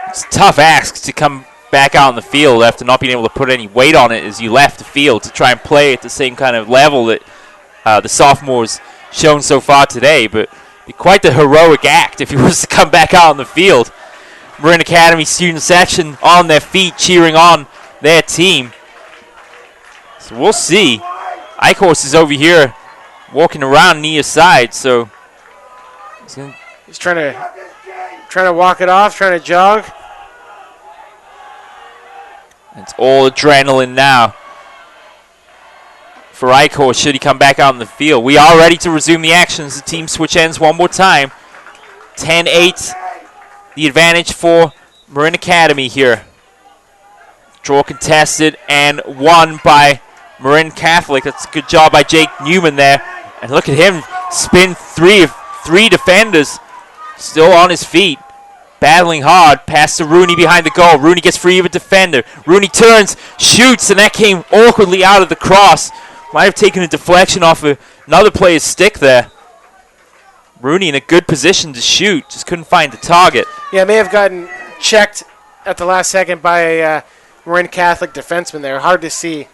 It's a tough ask to come back out on the field after not being able to put any weight on it as you left the field to try and play at the same kind of level that the sophomores shown so far today. But it'd be quite the heroic act if he was to come back out on the field. Marin Academy student section on their feet cheering on their team. So we'll see. Eichhorst is over here walking around near side, so he's trying to walk it off, trying to jog. It's all adrenaline now for Eichhorst should he come back out on the field. We are ready to resume the action as the team switch ends one more time. 10-8, the advantage for Marin Academy here. Draw contested and won by Marin Catholic. That's a good job by Jake Newman there. And look at him spin three defenders. Still on his feet. Battling hard. Pass to Rooney behind the goal. Rooney gets free of a defender. Rooney turns, shoots, and that came awkwardly out of the cross. Might have taken a deflection off of another player's stick there. Rooney in a good position to shoot. Just couldn't find the target. Yeah, may have gotten checked at the last second by a Marin Catholic defenseman there. Hard to see.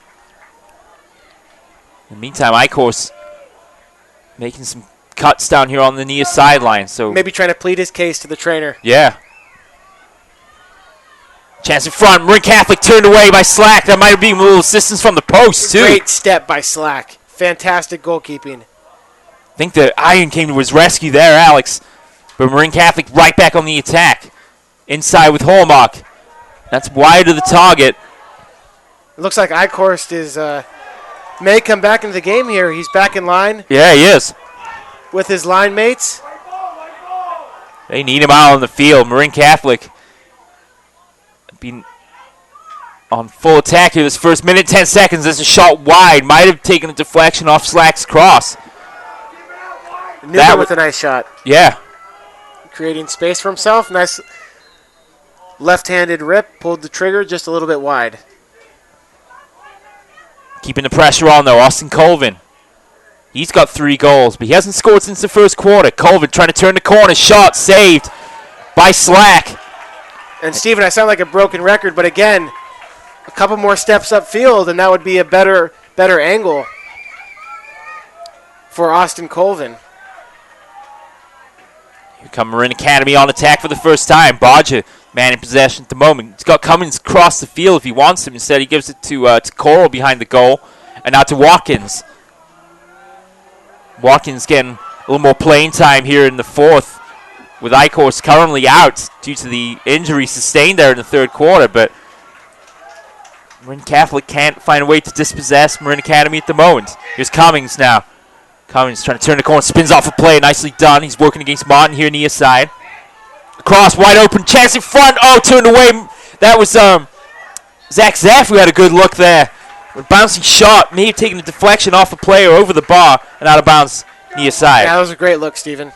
In the meantime, Eichhorst making some cuts down here on the near sideline. So maybe trying to plead his case to the trainer. Yeah. Chance in front. Marin Catholic turned away by Slack. That might have been a little assistance from the post, too. Great step by Slack. Fantastic goalkeeping. I think the Iron came to his rescue there, Alex. But Marin Catholic right back on the attack. Inside with Hallmark. That's wide of the target. It looks like Eichhorst is may come back into the game here. He's back in line. Yeah, he is. With his line mates. They need him out on the field. Marin Catholic being on full attack here this first minute, 10 seconds. There's a shot wide. Might have taken a deflection off Slack's cross. Newman with a nice shot. Yeah. Creating space for himself. Nice left-handed rip. Pulled the trigger just a little bit wide. Keeping the pressure on, though. Austin Colvin. He's got 3 goals, but he hasn't scored since the first quarter. Colvin trying to turn the corner. Shot saved by Slack. And, Steven, I sound like a broken record, but again, a couple more steps upfield, and that would be a better angle for Austin Colvin. Here come Marin Academy on attack for the first time. Bodger, man in possession at the moment. He's got Cummins across the field if he wants him. Instead, he gives it to Coral behind the goal. And now to Watkins. Watkins getting a little more playing time here in the fourth, with Eichhorst currently out due to the injury sustained there in the third quarter. But Marin Catholic can't find a way to dispossess Marin Academy at the moment. Here's Cummings now. Cummings trying to turn the corner, spins off a play, nicely done. He's working against Martin here near side. Cross, wide open, chance in front. Oh, turned away. That was Zach Zaff who had a good look there. A bouncing shot, may have taken a deflection off a player over the bar and out of bounds near side. Yeah, that was a great look, Steven.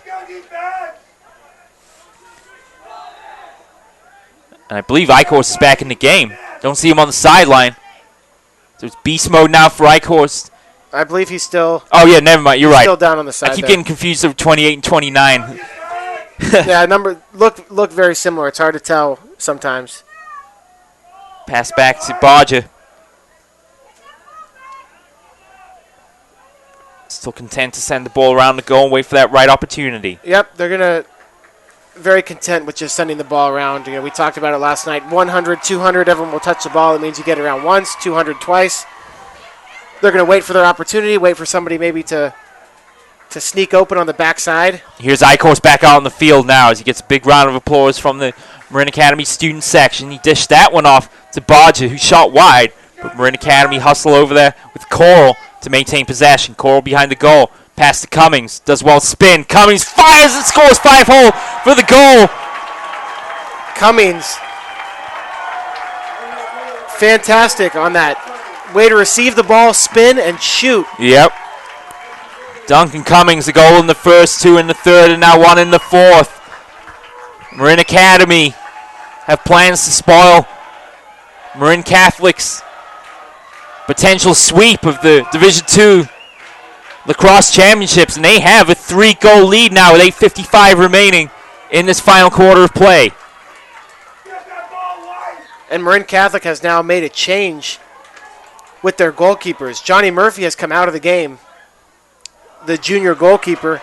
And I believe Eichhorst is back in the game. Don't see him on the sideline. So it's beast mode now for Eichhorst I believe he's still. Oh yeah, never mind. You're right. Still down on the side. I keep there. getting confused of 28 and 29. Yeah, number look very similar. It's hard to tell sometimes. Pass back to Bodger. Still content to send the ball around the goal and wait for that right opportunity. Yep, they're gonna very content with just sending the ball around. You know, we talked about it last night. 100, 200, everyone will touch the ball. It means you get it around once, 200 twice. They're gonna wait for their opportunity, wait for somebody maybe to sneak open on the backside. Here's Eichhorst back out on the field now as he gets a big round of applause from the Marin Academy student section. He dished that one off to Bodger, who shot wide. But Marin Academy hustle over there with Coral to maintain possession. Coral behind the goal. Pass to Cummings. Does well spin. Cummings fires and scores 5-hole for the goal. Cummings. Fantastic on that. Way to receive the ball, spin, and shoot. Yep. Duncan Cummings, a goal in the first, 2 in the third, and now 1 in the fourth. Marin Academy have plans to spoil Marin Catholic's potential sweep of the Division II Lacrosse Championships, and they have a 3-goal lead now with 8:55 remaining in this final quarter of play. And Marin Catholic has now made a change with their goalkeepers. Johnny Murphy has come out of the game, the junior goalkeeper,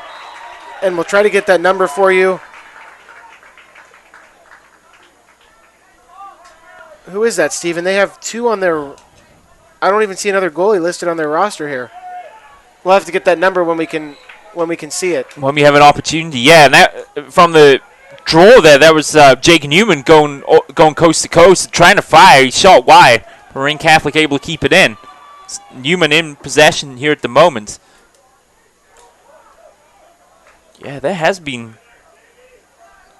and we'll try to get that number for you. Who is that, Steven? They have 2 on their... I don't even see another goalie listed on their roster here. We'll have to get that number when we can see it. When we have an opportunity, yeah. And that, from the draw there, that was Jake Newman going coast to coast, trying to fire. He shot wide. Marin Catholic able to keep it in. It's Newman in possession here at the moment. Yeah, there has been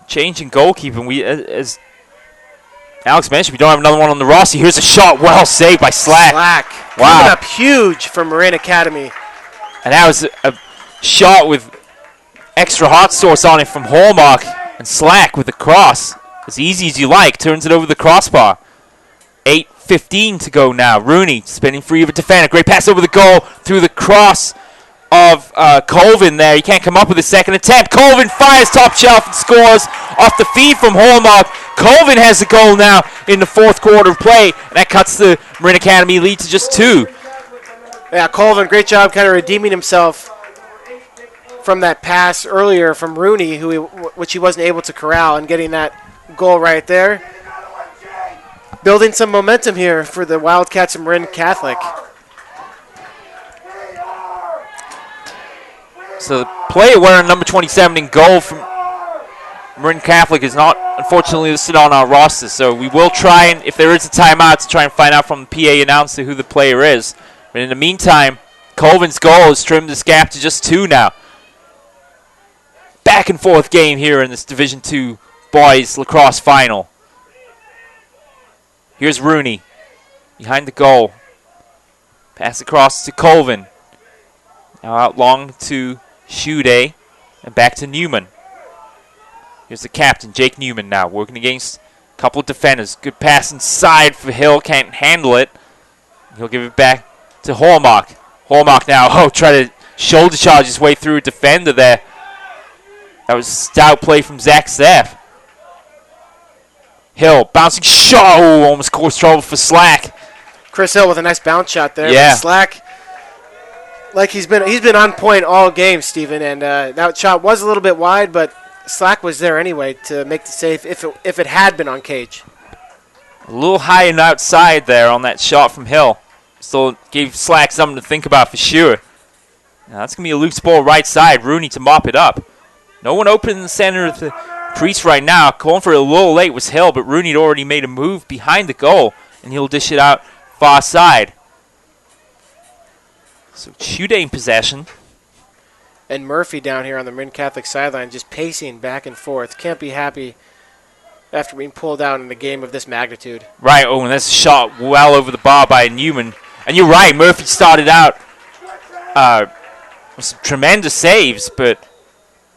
change in goalkeeping. We, as Alex mentioned, we don't have another one on the roster. Here's a shot, well saved by Slack. Wow. Coming up huge from Marin Academy. And that was a shot with extra hot sauce on it from Hallmark. And Slack with the cross, as easy as you like, turns it over the crossbar. 8:15 to go now. Rooney spinning free of a defender. Great pass over the goal through the cross of Colvin there. He can't come up with a second attempt. Colvin fires top shelf and scores off the feed from Hallmark. Colvin has the goal now in the fourth quarter of play. And that cuts the Marin Academy lead to just 2. Yeah, Colvin, great job kind of redeeming himself from that pass earlier from Rooney, which he wasn't able to corral, and getting that goal right there. Building some momentum here for the Wildcats and Marin Catholic. So the player wearing number 27 in goal from Marin Catholic is not, unfortunately, listed on our roster. So we will try, and if there is a timeout, to try and find out from the PA announcer who the player is. But in the meantime, Colvin's goal has trimmed this gap to just 2 now. Back and forth game here in this Division II boys lacrosse final. Here's Rooney behind the goal. Pass across to Colvin. Now out long to Shuday and back to Newman. Here's the captain, Jake Newman now, working against a couple of defenders. Good pass inside for Hill, can't handle it. He'll give it back to Hallmark. Hallmark now, try to shoulder charge his way through a defender there. That was a stout play from Zach Zeff. Hill, bouncing shot, almost caused trouble for Slack. Chris Hill with a nice bounce shot there. Yeah. But Slack, like he's been on point all game, Steven, and that shot was a little bit wide, but Slack was there anyway to make the save if it had been on cage. A little high and outside there on that shot from Hill. Still gave Slack something to think about for sure. Now that's going to be a loose ball right side. Rooney to mop it up. No one open in the center of the crease right now. Calling for it a little late was Hill, but Rooney had already made a move behind the goal, and he'll dish it out far side. So Shuday in possession. And Murphy down here on the Marin Catholic sideline just pacing back and forth. Can't be happy after being pulled out in a game of this magnitude. Right, and that's a shot well over the bar by Newman. And you're right, Murphy started out with some tremendous saves, but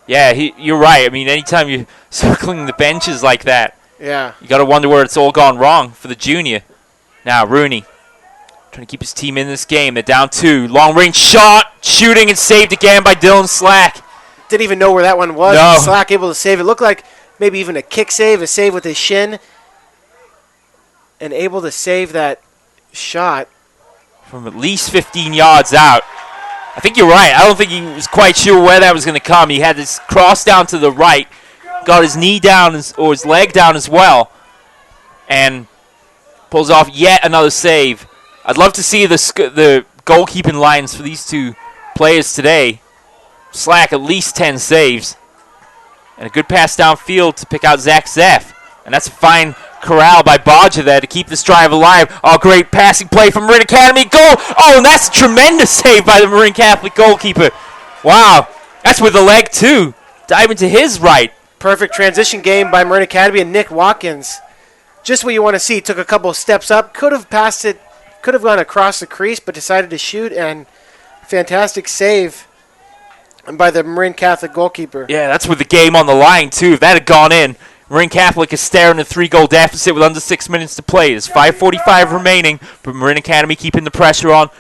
yeah, you're right. I mean, anytime you're circling the benches like that, yeah, you got to wonder where it's all gone wrong for the junior. Now Rooney Trying to keep his team in this game. They're down 2. Long range shot. Shooting and saved again by Dylan Slack. Didn't even know where that one was. No. Slack able to save it. Looked like maybe even a kick save, a save with his shin. And able to save that shot. From at least 15 yards out. I think you're right. I don't think he was quite sure where that was going to come. He had this cross down to the right. Got his knee down, or his leg down as well. And pulls off yet another save. I'd love to see the goalkeeping lines for these two players today. Slack at least 10 saves. And a good pass downfield to pick out Zach Zeff. And that's a fine corral by Bodger there to keep this drive alive. Oh, great passing play from Marin Academy. Goal! Oh, and that's a tremendous save by the Marin Catholic goalkeeper. Wow. That's with the leg, too. Diving to his right. Perfect transition game by Marin Academy and Nick Watkins. Just what you want to see. Took a couple of steps up. Could have passed it. Could have gone across the crease, but decided to shoot. And fantastic save by the Marin Catholic goalkeeper. Yeah, that's with the game on the line, too. If that had gone in, Marin Catholic is staring at a 3-goal deficit with under 6 minutes to play. There's 5:45 remaining, but Marin Academy keeping the pressure on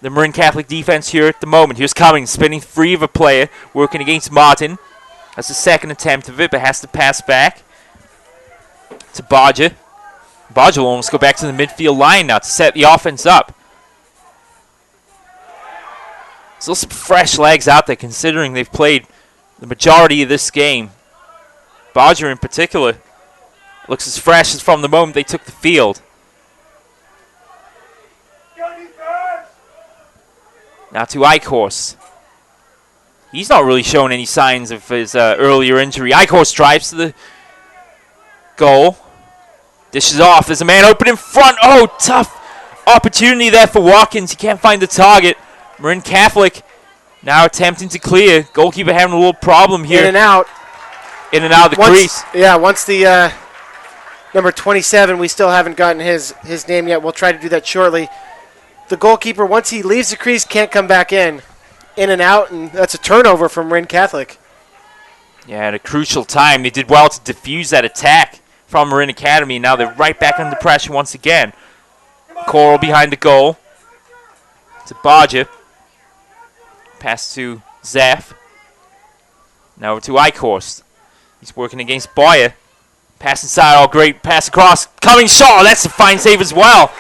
the Marin Catholic defense here at the moment. Here's Cummings spinning free of a player, working against Martin. That's the second attempt of it, but has to pass back to Bodger. Bodger will almost go back to the midfield line now to set the offense up. Still some fresh legs out there considering they've played the majority of this game. Bodger in particular looks as fresh as from the moment they took the field. Now to Eichhorst. He's not really showing any signs of his earlier injury. Eichhorst drives to the goal. Dishes off. There's a man open in front. Oh, tough opportunity there for Watkins. He can't find the target. Marin Catholic now attempting to clear. Goalkeeper having a little problem here. In and out. In and out of the crease. Yeah, once the number 27, we still haven't gotten his name yet. We'll try to do that shortly. The goalkeeper, once he leaves the crease, can't come back in. In and out, and that's a turnover from Marin Catholic. Yeah, at a crucial time. They did well to defuse that attack from Marin Academy. Now they're right back under pressure once again. Coral behind the goal. To Bodger. Pass to Zeff. Now to Eichhorst. He's working against Boyer. Pass inside. Oh, great pass across. Coming shot. That's a fine save as well.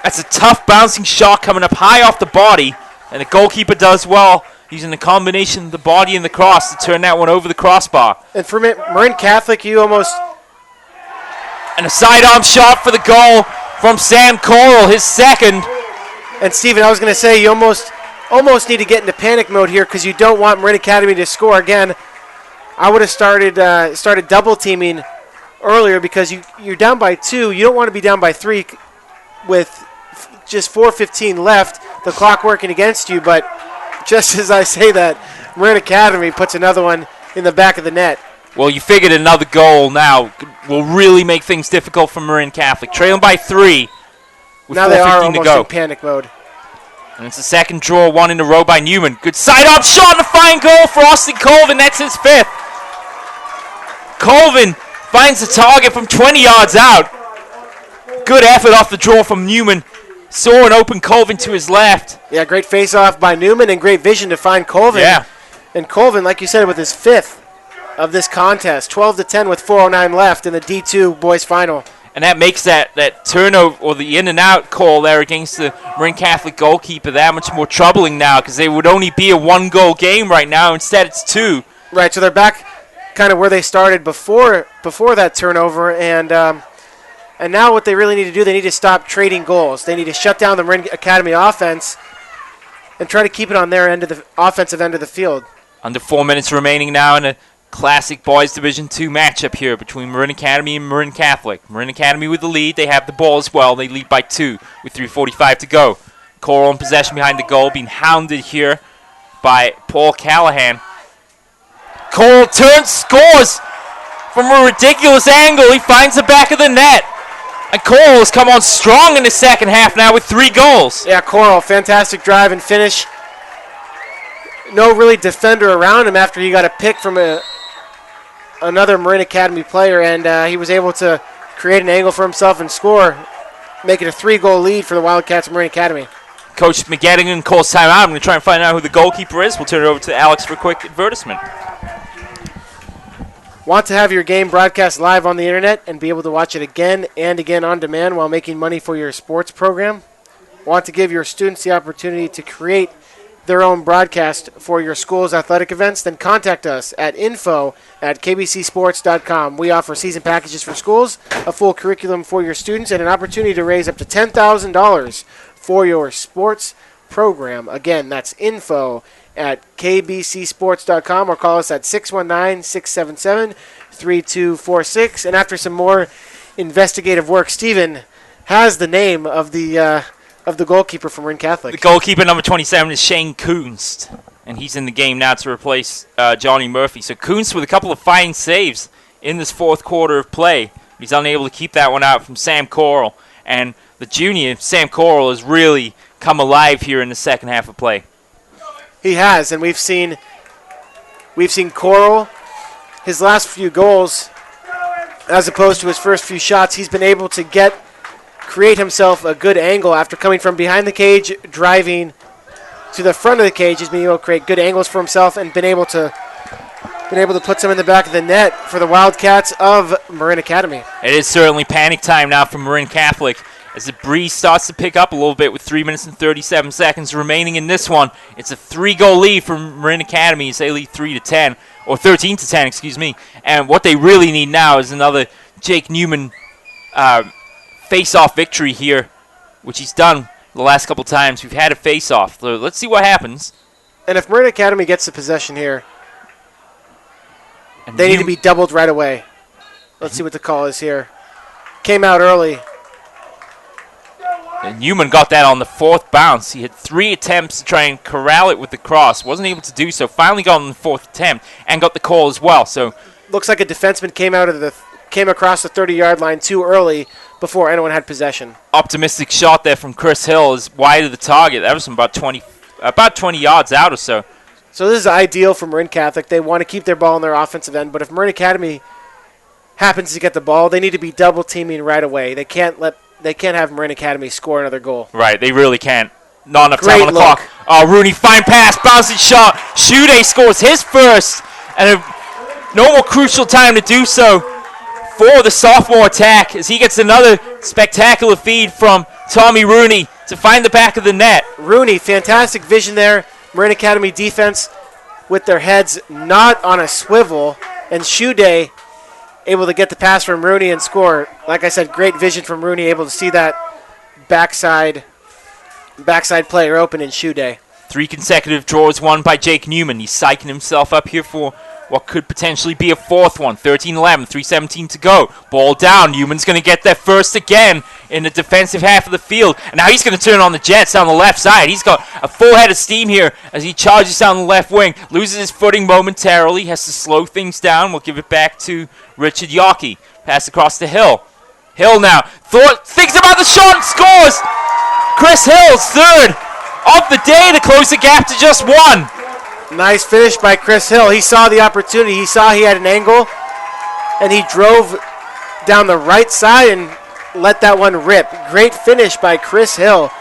That's a tough bouncing shot coming up high off the body. And the goalkeeper does well, using the combination of the body and the cross to turn that one over the crossbar. And for Marin Catholic, you almost... And a sidearm shot for the goal from Sam Coral, his second. And Steven, I was going to say, you almost need to get into panic mode here because you don't want Marin Academy to score again. I would have started double teaming earlier because you're down by 2. You don't want to be down by 3 with just 4:15 left. The clock working against you, but just as I say that, Marin Academy puts another one in the back of the net. Well, you figured another goal now will really make things difficult for Marin Catholic. Trailing by 3 with now they are 4:15 to almost go. in panic mode. And it's the second draw, 1 in a row by Newman. Good side-up shot and a fine goal for Austin Colvin. That's his 5th. Colvin finds the target from 20 yards out. Good effort off the draw from Newman. Saw an open Colvin to his left. Yeah, great face-off by Newman and great vision to find Colvin. Yeah. And Colvin, like you said, with his 5th of this contest, 12-10 with 4:09 left in the D2 boys final. And that makes that turnover or the in and out call there against the Marin Catholic goalkeeper that much more troubling now because they would only be a 1-goal game right now. Instead, it's 2. Right, so they're back kind of where they started before that turnover, and now what they really need to do, they need to stop trading goals. They need to shut down the Marin Academy offense and try to keep it on their end of the offensive end of the field. Under 4 minutes remaining now in a classic boys Division II matchup here between Marin Academy and Marin Catholic. Marin Academy with the lead. They have the ball as well. They lead by 2 with 3:45 to go. Coral in possession behind the goal, being hounded here by Paul Callahan. Coral turns, scores from a ridiculous angle. He finds the back of the net. And Coral has come on strong in the second half now with 3 goals. Yeah, Coral, fantastic drive and finish. No really defender around him after he got a pick from another Marin Academy player, and he was able to create an angle for himself and score. make it a 3-goal lead for the Wildcats of Marin Academy. Coach McGettigan calls timeout. I'm going to try and find out who the goalkeeper is. We'll turn it over to Alex for a quick advertisement. Want to have your game broadcast live on the internet and be able to watch it again and again on demand while making money for your sports program? Want to give your students the opportunity to create their own broadcast for your school's athletic events? Then contact us at info@kbcsports.com. We offer season packages for schools, a full curriculum for your students, and an opportunity to raise up to $10,000 for your sports program. Again, that's info@kbcsports.com, or call us at 619-677-3246. And after some more investigative work, Stephen has the name of the goalkeeper from Marin Catholic. The goalkeeper, number 27, is Shane Kunst, and he's in the game now to replace Johnny Murphy. So Kunst with a couple of fine saves in this fourth quarter of play. He's unable to keep that one out from Sam Coral, and the junior, Sam Coral, has really come alive here in the second half of play. He has, and we've seen Coral, his last few goals, as opposed to his first few shots, he's been able to create himself a good angle after coming from behind the cage, driving to the front of the cage. He's been able to create good angles for himself and been able to put some in the back of the net for the Wildcats of Marin Academy. It is certainly panic time now for Marin Catholic as the breeze starts to pick up a little bit with 3 minutes and 37 seconds remaining in this one. It's a 3-goal lead for Marin Academy as they lead 3-10, or 13-10, excuse me. And what they really need now is another Jake Newman face-off victory here, which he's done the last couple times. We've had a face-off. So let's see what happens. And if Marin Academy gets the possession here, they need to be doubled right away. Let's see what the call is here. Came out early. And Newman got that on the fourth bounce. He had 3 attempts to try and corral it with the cross. Wasn't able to do so. Finally got on the fourth attempt and got the call as well. So looks like a defenseman came across the 30-yard line too early before anyone had possession. Optimistic shot there from Chris Hill is wide of the target. That was from about 20 yards out or so. So this is ideal for Marin Catholic. They want to keep their ball in their offensive end, but if Marin Academy happens to get the ball, they need to be double teaming right away. They can't have Marin Academy score another goal. Right, they really can't. Not enough Great time on the look. clock. Oh, Rooney, fine pass, bouncing shot. Shude scores his first, and no more crucial time to do so for the sophomore attack as he gets another spectacular feed from Tommy Rooney to find the back of the net. Rooney, fantastic vision there. Marin Academy defense with their heads not on a swivel, and Shude able to get the pass from Rooney and score. Like I said, great vision from Rooney, able to see that backside player open in Shude. 3 consecutive draws won by Jake Newman. He's psyching himself up here for what could potentially be a fourth one. 13-11, 3:17 to go. Ball down. Newman's going to get there first again in the defensive half of the field. And now he's going to turn on the Jets down the left side. He's got a full head of steam here as he charges down the left wing. Loses his footing momentarily. Has to slow things down. We'll give it back to Richard Yockey. Pass across to Hill. Hill now. Thinks about the shot and scores. Chris Hill's third of the day to close the gap to just 1. Nice finish by Chris Hill. He saw the opportunity. He saw he had an angle, and he drove down the right side and let that one rip. Great finish by Chris Hill.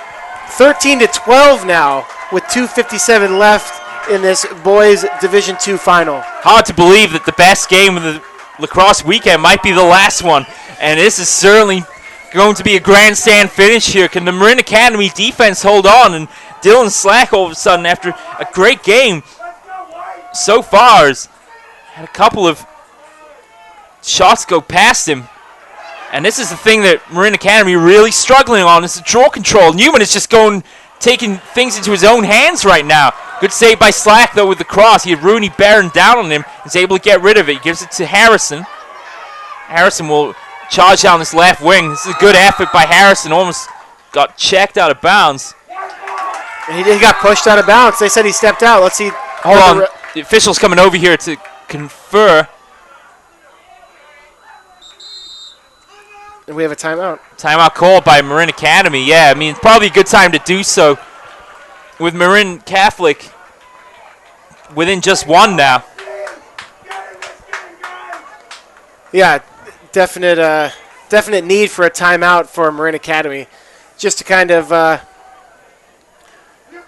13-12 now with 2:57 left in this boys Division II final. Hard to believe that the best game of the lacrosse weekend might be the last one, and this is certainly going to be a grandstand finish here. Can the Marin Academy defense hold on? And Dylan Slack all of a sudden, after a great game so far, has had a couple of shots go past him. And this is the thing that Marin Academy really struggling on, is the draw control. Newman is just taking things into his own hands right now. Good save by Slack, though, with the cross. He had Rooney bearing down on him. He's able to get rid of it. He gives it to Harrison. Harrison will charge down this left wing. This is a good effort by Harrison. Almost got checked out of bounds. He got pushed out of bounds. They said he stepped out. Let's see. Hold on. The official's coming over here to confer. And we have a timeout. Timeout called by Marin Academy. Yeah, I mean, it's probably a good time to do so with Marin Catholic within just 1 now. Yeah, definite definite need for a timeout for Marin Academy, just to kind of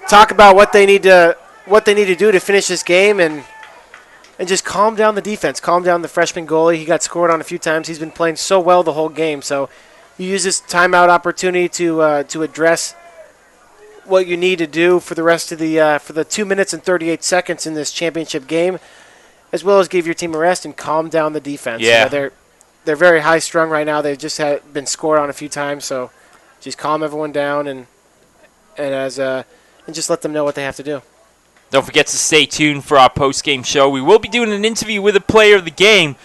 talk about what they need to do to finish this game and just calm down the defense, calm down the freshman goalie. He got scored on a few times. He's been playing so well the whole game. So you use this timeout opportunity to address what you need to do for the rest of the 2 minutes and 38 seconds in this championship game, as well as give your team a rest and calm down the defense. Yeah. They're very high strung right now. They've just been scored on a few times. So just calm everyone down and just let them know what they have to do. Don't forget to stay tuned for our post-game show. We will be doing an interview with a player of the game,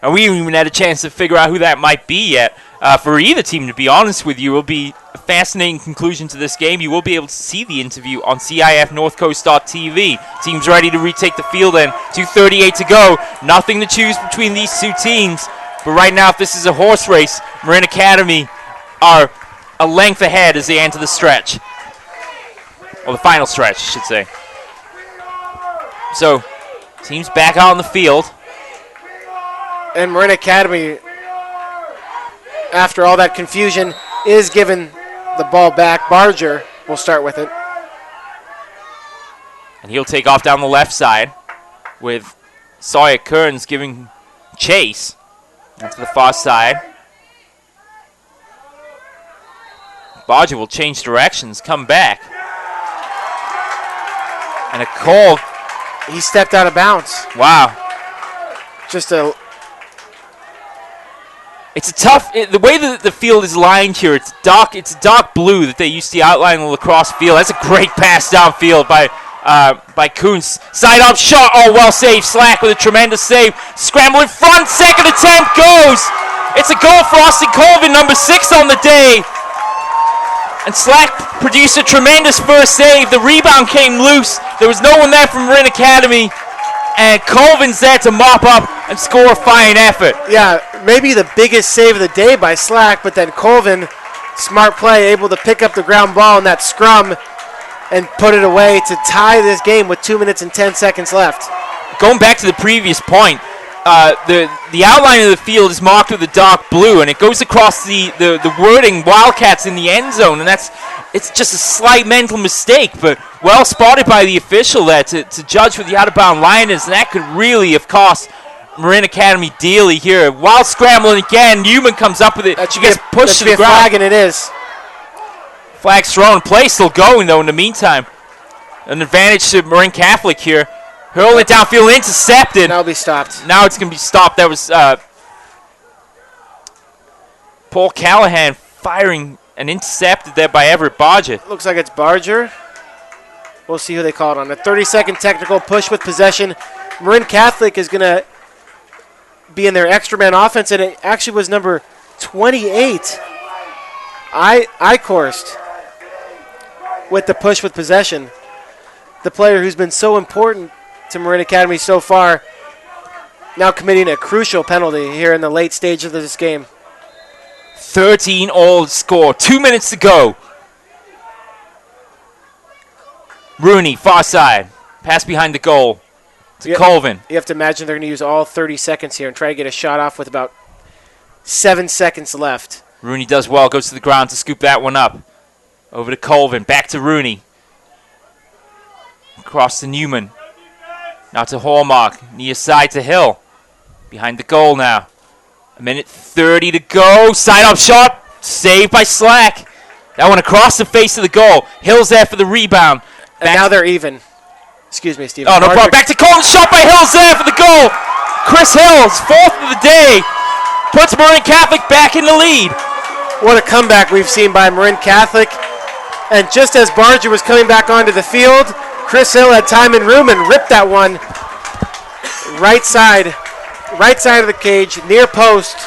and we haven't even had a chance to figure out who that might be yet. For either team, to be honest with you, it will be a fascinating conclusion to this game. You will be able to see the interview on CIF-North.TV. Teams ready to retake the field, and 2:38 to go. Nothing to choose between these two teams. But right now, if this is a horse race, Marin Academy are a length ahead as they enter the stretch. Or the final stretch, I should say. So, teams back out on the field. And Marin Academy, after all that confusion, is given the ball back. Barger will start with it. And he'll take off down the left side with Sawyer Kearns giving chase to the far side. Barger will change directions, come back. And a call. He stepped out of bounds. Wow. Just a... It's a tough... the way that the field is lined here, it's dark blue that they used to outline the lacrosse field. That's a great pass downfield by Kuntz. Side up shot. Oh, well saved. Slack with a tremendous save. Scramble in front. Second attempt goes. It's a goal for Austin Colvin, number 6 on the day. And Slack produced a tremendous first save. The rebound came loose. There was no one there from Marin Academy. And Colvin's there to mop up and score a fine effort. Yeah, maybe the biggest save of the day by Slack, but then Colvin, smart play, able to pick up the ground ball in that scrum and put it away to tie this game with 2 minutes and 10 seconds left. Going back to the previous point, the outline of the field is marked with a dark blue, and it goes across the wording Wildcats in the end zone, and it's just a slight mental mistake, but well spotted by the official there to judge what the out-of-bound line is, and that could really have cost Marin Academy dearly here. While scrambling again, Newman comes up with it. She gets pushed to the ground. Flag, and it is. Flag's thrown. Play still going, though, in the meantime. An advantage to Marin Catholic here. Hurl it downfield, intercepted. Now it'll be stopped. Now it's going to be stopped. That was Paul Callahan firing and intercepted there by Everett Barger. Looks like it's Barger. We'll see who they call it on. A 30-second technical push with possession. Marin Catholic is going to be in their extra man offense, and it actually was number 28. Eichhorst with the push with possession. The player who's been so important to Marin Academy so far, now committing a crucial penalty here in the late stage of this game. 13-all score. 2 minutes to go. Rooney, far side. Pass behind the goal to Colvin. You have to imagine they're going to use all 30 seconds here and try to get a shot off with about 7 seconds left. Rooney does well, goes to the ground to scoop that one up. Over to Colvin, back to Rooney. Across to Newman. Now to Hallmark, near side to Hill. Behind the goal now. 1:30 to go. Side up shot, saved by Slack. That one across the face of the goal. Hill's there for the rebound. And now they're even. Excuse me, Steve. Oh, no problem. Back to Colvin, shot by Hill's there for the goal. Chris Hill's 4th of the day. Puts Marin Catholic back in the lead. What a comeback we've seen by Marin Catholic. And just as Barger was coming back onto the field, Chris Hill had time and room and ripped that one right side of the cage, near post,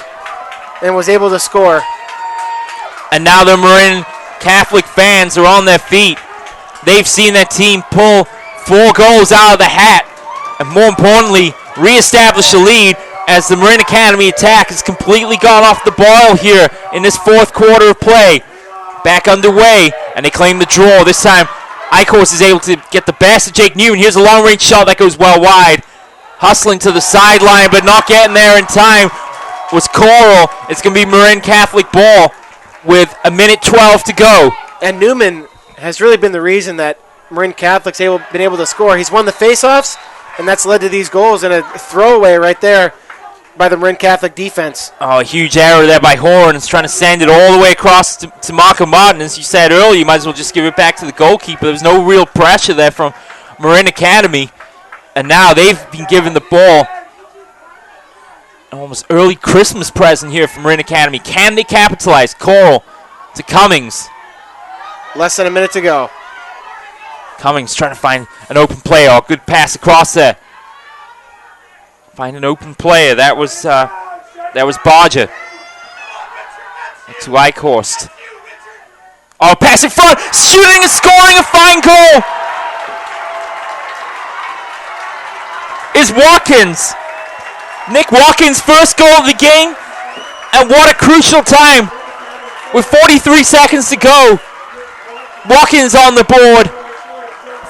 and was able to score. And now the Marin Catholic fans are on their feet. They've seen their team pull 4 goals out of the hat, and more importantly, reestablish a lead as the Marin Academy attack has completely gone off the boil here in this 4th quarter of play. Back underway, and they claim the draw. This time, Eichhorst is able to get the best of Jake Newman. Here's a long-range shot that goes well wide. Hustling to the sideline, but not getting there in time. was Coral. It's going to be Marin Catholic ball with a minute 12 to go. And Newman has really been the reason that Marin Catholic's been able to score. He's won the faceoffs, and that's led to these goals, and a throwaway right there by the Marin Catholic defense. Oh, a huge error there by Horn. It's trying to send it all the way across to Marco Martin. As you said earlier, you might as well just give it back to the goalkeeper. There was no real pressure there from Marin Academy. And now they've been given the ball. Almost early Christmas present here from Marin Academy. Can they capitalize? Coral to Cummings. Less than a minute to go. Cummings trying to find an open player. Oh, good pass across there. Find an open player. That was Barger. To Eichhorst. Oh, pass in front. Shooting and scoring a fine goal. Is Watkins. Nick Watkins' first goal of the game. And what a crucial time. With 43 seconds to go. Watkins on the board.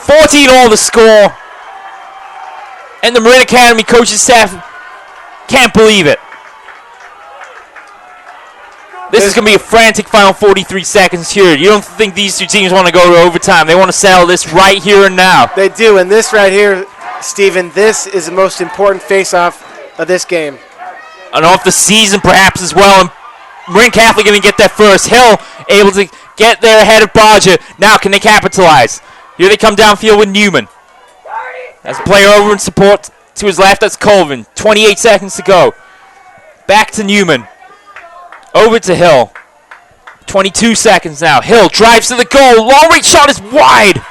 14 all the score. And the Marin Academy coaching staff can't believe it. This is going to be a frantic final 43 seconds here. You don't think these two teams want to go to overtime. They want to settle this right here and now. They do, and this right here, Steven, this is the most important face-off of this game. And off the season perhaps as well. And Marin Catholic going to get that first. Hill able to get there ahead of Barger. Now can they capitalize? Here they come downfield with Newman. As a player over in support to his left, that's Colvin. 28 seconds to go. Back to Newman. Over to Hill. 22 seconds now. Hill drives to the goal. Long range shot is wide.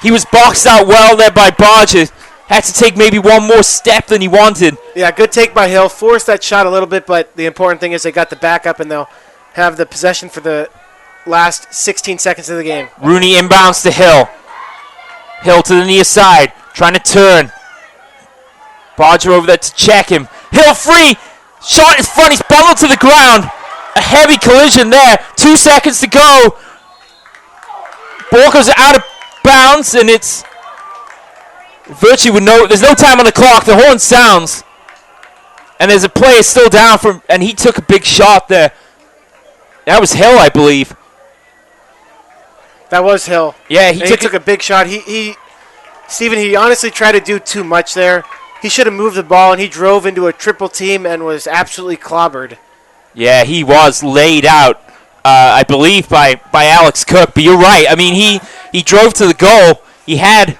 He was boxed out well there by Barger. Had to take maybe one more step than he wanted. Yeah, good take by Hill. Forced that shot a little bit, but the important thing is they got the backup and they'll have the possession for the last 16 seconds of the game. Rooney inbounds to Hill. Hill to the near side, trying to turn. Barger over there to check him. Hill free. Shot in front. He's bundled to the ground. A heavy collision there. 2 seconds to go. Ball goes out of bounds, and it's virtually with there's no time on the clock. The horn sounds, and there's a player still down and he took a big shot there. That was Hill, I believe. That was Hill. Yeah, he took a big shot. Steven, he honestly tried to do too much there. He should have moved the ball, and he drove into a triple team and was absolutely clobbered. Yeah, he was laid out, I believe, by Alex Cook. But you're right. I mean, he drove to the goal. He had...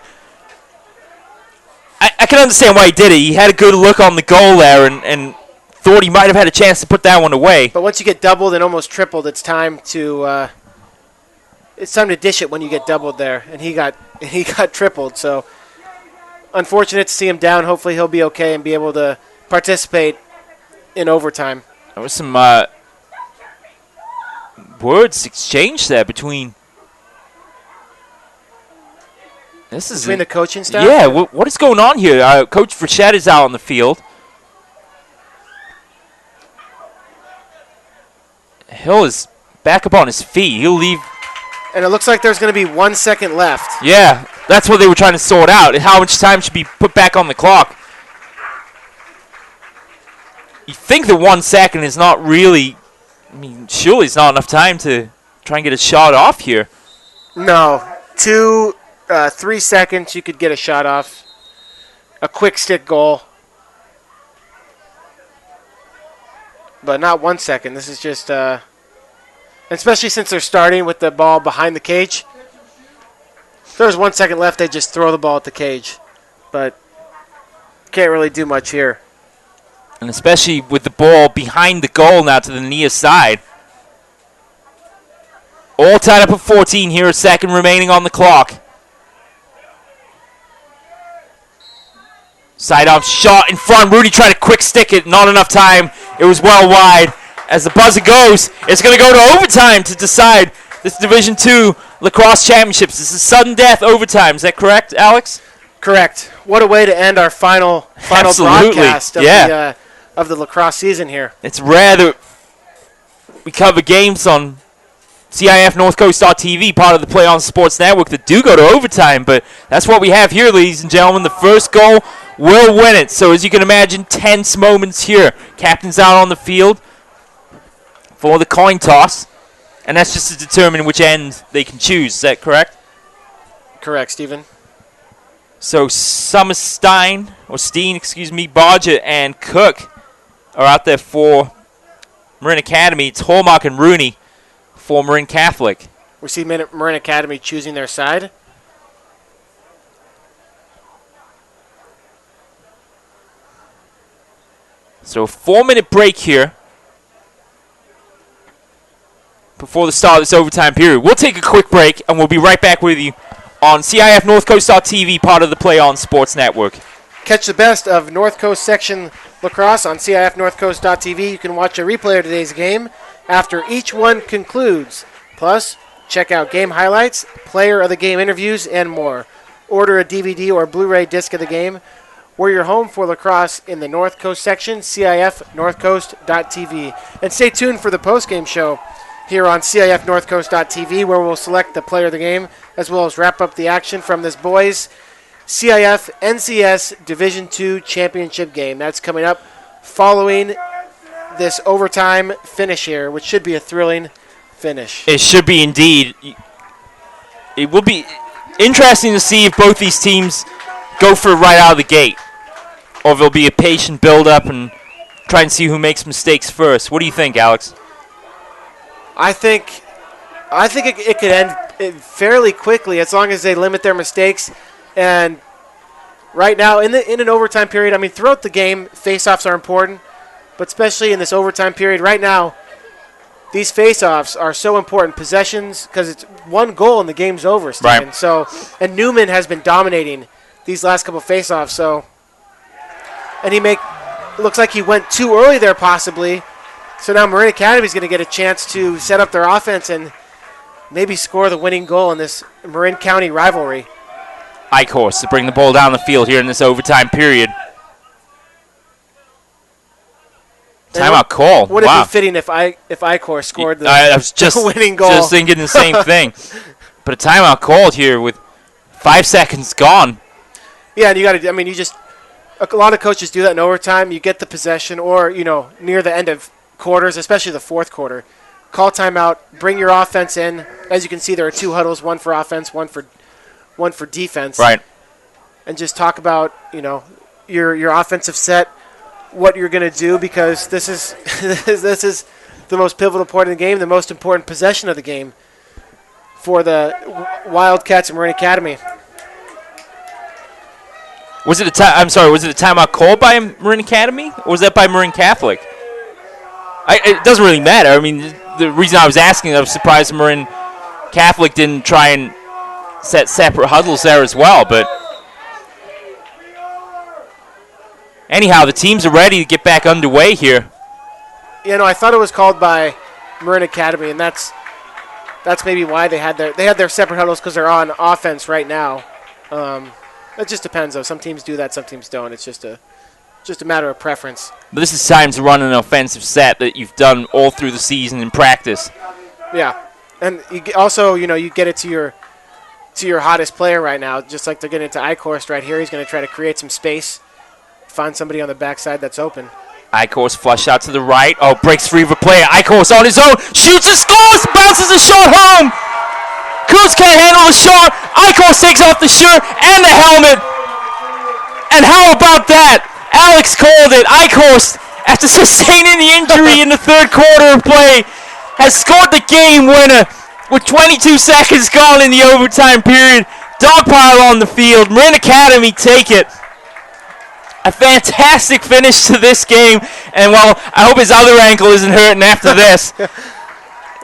I can understand why he did it. He had a good look on the goal there and thought he might have had a chance to put that one away. But once you get doubled and almost tripled, it's time to... It's time to dish it when you get doubled there, and he got tripled. So, unfortunate to see him down. Hopefully, he'll be okay and be able to participate in overtime. There was some words exchanged there between. Between the coaching staff. Yeah, what is going on here? Coach Frechette is out on the field. Hill is back up on his feet. He'll leave. And it looks like there's going to be 1 second left. Yeah, that's what they were trying to sort out. How much time should be put back on the clock? You think the 1 second is not really... I mean, surely it's not enough time to try and get a shot off here. No. 3 seconds, you could get a shot off. A quick stick goal. But not 1 second. This is just... especially since they're starting with the ball behind the cage. If there's 1 second left, they just throw the ball at the cage. But can't really do much here. And especially with the ball behind the goal now to the near side. All tied up at 14 here, a second remaining on the clock. Side-off shot in front. Rudy tried to quick stick it. Not enough time. It was well wide. As the buzzer goes, it's going to go to overtime to decide this Division II Lacrosse Championships. This is sudden death overtime. Is that correct, Alex? Correct. What a way to end our final broadcast of the lacrosse season here. It's rare that we cover games on CIF-North part of the Play On Sports Network that do go to overtime, but that's what we have here, ladies and gentlemen. The first goal will win it. So as you can imagine, tense moments here. Captain's out on the field for the coin toss. And that's just to determine which end they can choose. Is that correct? Correct, Stephen. So Steen, Bodger, and Cook are out there for Marin Academy. It's Hallmark and Rooney for Marin Catholic. We see Marin Academy choosing their side. So a 4-minute break here before the start of this overtime period. We'll take a quick break, and we'll be right back with you on CIF-North-Coast.tv, part of the Play On Sports Network. Catch the best of North Coast Section Lacrosse on CIF-North-Coast.tv. You can watch a replay of today's game after each one concludes. Plus, check out game highlights, player of the game interviews, and more. Order a DVD or Blu-ray disc of the game. We're your home for lacrosse in the North Coast section, CIF-Northcoast.tv. And stay tuned for the post-game show here on CIF-Northcoast.tv, where we'll select the player of the game, as well as wrap up the action from this boys' CIF NCS Division II Championship game. That's coming up following this overtime finish here, which should be a thrilling finish. It should be indeed. It will be interesting to see if both these teams go for it right out of the gate, or if there'll be a patient build-up and try and see who makes mistakes first. What do you think, Alex? I think it could end fairly quickly as long as they limit their mistakes. And right now, in an overtime period, I mean, throughout the game, face-offs are important, but especially in this overtime period right now, these face-offs are so important. Possessions, because it's one goal and the game's over, Steven. Right. So, and Newman has been dominating these last couple face-offs. So, and it looks like he went too early there possibly. So now Marin Academy is going to get a chance to set up their offense and maybe score the winning goal in this Marin County rivalry. Eichhorst to bring the ball down the field here in this overtime period. Timeout call. Would it be fitting if Eichhorst scored I was just winning goal? Just thinking the same thing. But a timeout called here with 5 seconds gone. Yeah, and you got to. I mean, a lot of coaches do that in overtime. You get the possession, or near the end of quarters, especially the fourth quarter. Call timeout. Bring your offense in. As you can see, there are 2 huddles: one for offense, one for defense. Right. And just talk about your offensive set, what you're going to do, because this is this is the most pivotal point of the game, the most important possession of the game for the Wildcats and Marin Academy. Was it a timeout called by Marin Academy, or was that by Marin Catholic? It doesn't really matter. I mean, the reason I was asking, I was surprised Marin Catholic didn't try and set separate huddles there as well. But anyhow, the teams are ready to get back underway here. I thought it was called by Marin Academy, and that's maybe why they had their separate huddles, because they're on offense right now. It just depends, though. Some teams do that, some teams don't. It's just a matter of preference. But this is time to run an offensive set that you've done all through the season in practice. Yeah, and you also, you get it to your hottest player right now, just like they're getting it to Eichhorst right here. He's going to try to create some space, find somebody on the backside that's open. Eichhorst flush out to the right. Oh, breaks free of a player. Eichhorst on his own. Shoots and scores. Bounces a shot home. Cruz can't handle the shot. Eichhorst takes off the shirt and the helmet. And how about that? Alex called it. Eichhorst, after sustaining the injury in the third quarter of play, has scored the game winner with 22 seconds gone in the overtime period. Dogpile on the field. Marin Academy take it. A fantastic finish to this game. And, I hope his other ankle isn't hurting after this.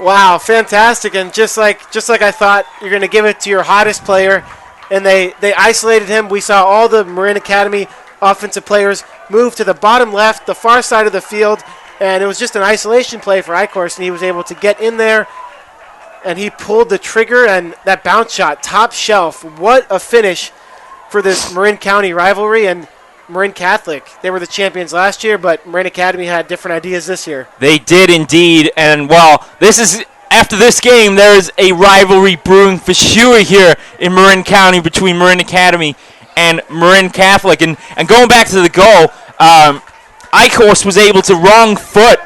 Wow, fantastic. And just like I thought, you're going to give it to your hottest player. And they isolated him. We saw all the Marin Academy offensive players move to the bottom left, the far side of the field. And it was just an isolation play for Eichhorst, and he was able to get in there. And he pulled the trigger, and that bounce shot, top shelf. What a finish for this Marin County rivalry. And Marin Catholic, they were the champions last year, but Marin Academy had different ideas this year. They did indeed. And, after this game, there is a rivalry brewing for sure here in Marin County between Marin Academy and Marin Catholic. And going back to the goal, Eichhorst was able to wrong foot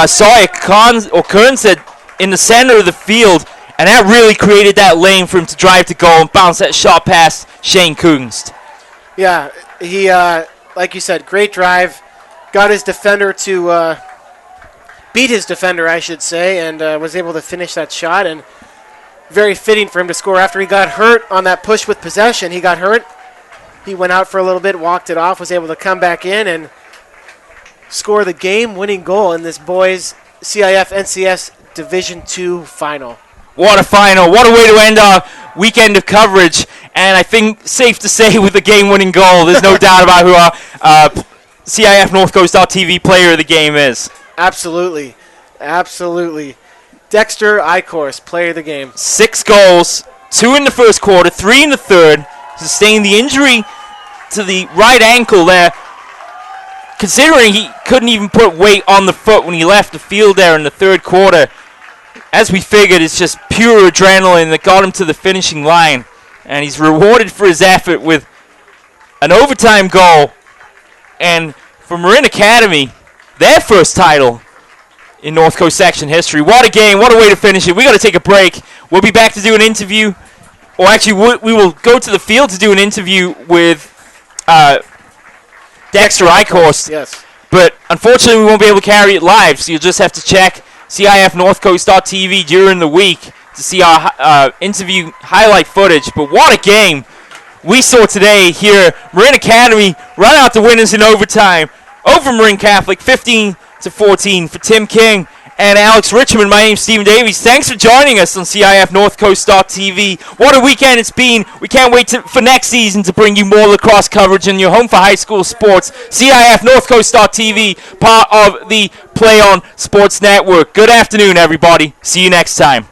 Sawyer Kernstead in the center of the field, and that really created that lane for him to drive to goal and bounce that shot past Shane Kunst. Yeah, he, like you said, great drive. Got his defender to beat his defender, I should say, and was able to finish that shot. And very fitting for him to score after he got hurt on that push with possession. He got hurt. He went out for a little bit, walked it off, was able to come back in and score the game-winning goal in this boys CIF-NCS Division II final. What a final. What a way to end our weekend of coverage. And I think safe to say with the game-winning goal, there's no doubt about who our CIF North Coast TV player of the game is. Absolutely. Absolutely. Dexter Eichhorst, player of the game. 6 goals, 2 in the first quarter, 3 in the third. Sustained the injury to the right ankle there. Considering he couldn't even put weight on the foot when he left the field there in the third quarter. As we figured, it's just pure adrenaline that got him to the finishing line. And he's rewarded for his effort with an overtime goal. And for Marin Academy, their first title in North Coast section history. What a game. What a way to finish it. We got to take a break. We'll be back to do an interview. Or actually, we will go to the field to do an interview with Dexter Eichhorst. Yes. But unfortunately, we won't be able to carry it live, so you'll just have to check CIF-Northcoast.tv during the week to see our interview highlight footage. But what a game we saw today here. Marin Academy run out the winners in overtime over Marin Catholic, 15-14 for Tim King and Alex Richmond. My name's Stephen Davies. Thanks for joining us on CIF-Northcoast.tv. What a weekend it's been. We can't wait for next season to bring you more lacrosse coverage in your home for high school sports. CIF-Northcoast.tv, part of the Play On Sports Network. Good afternoon, everybody. See you next time.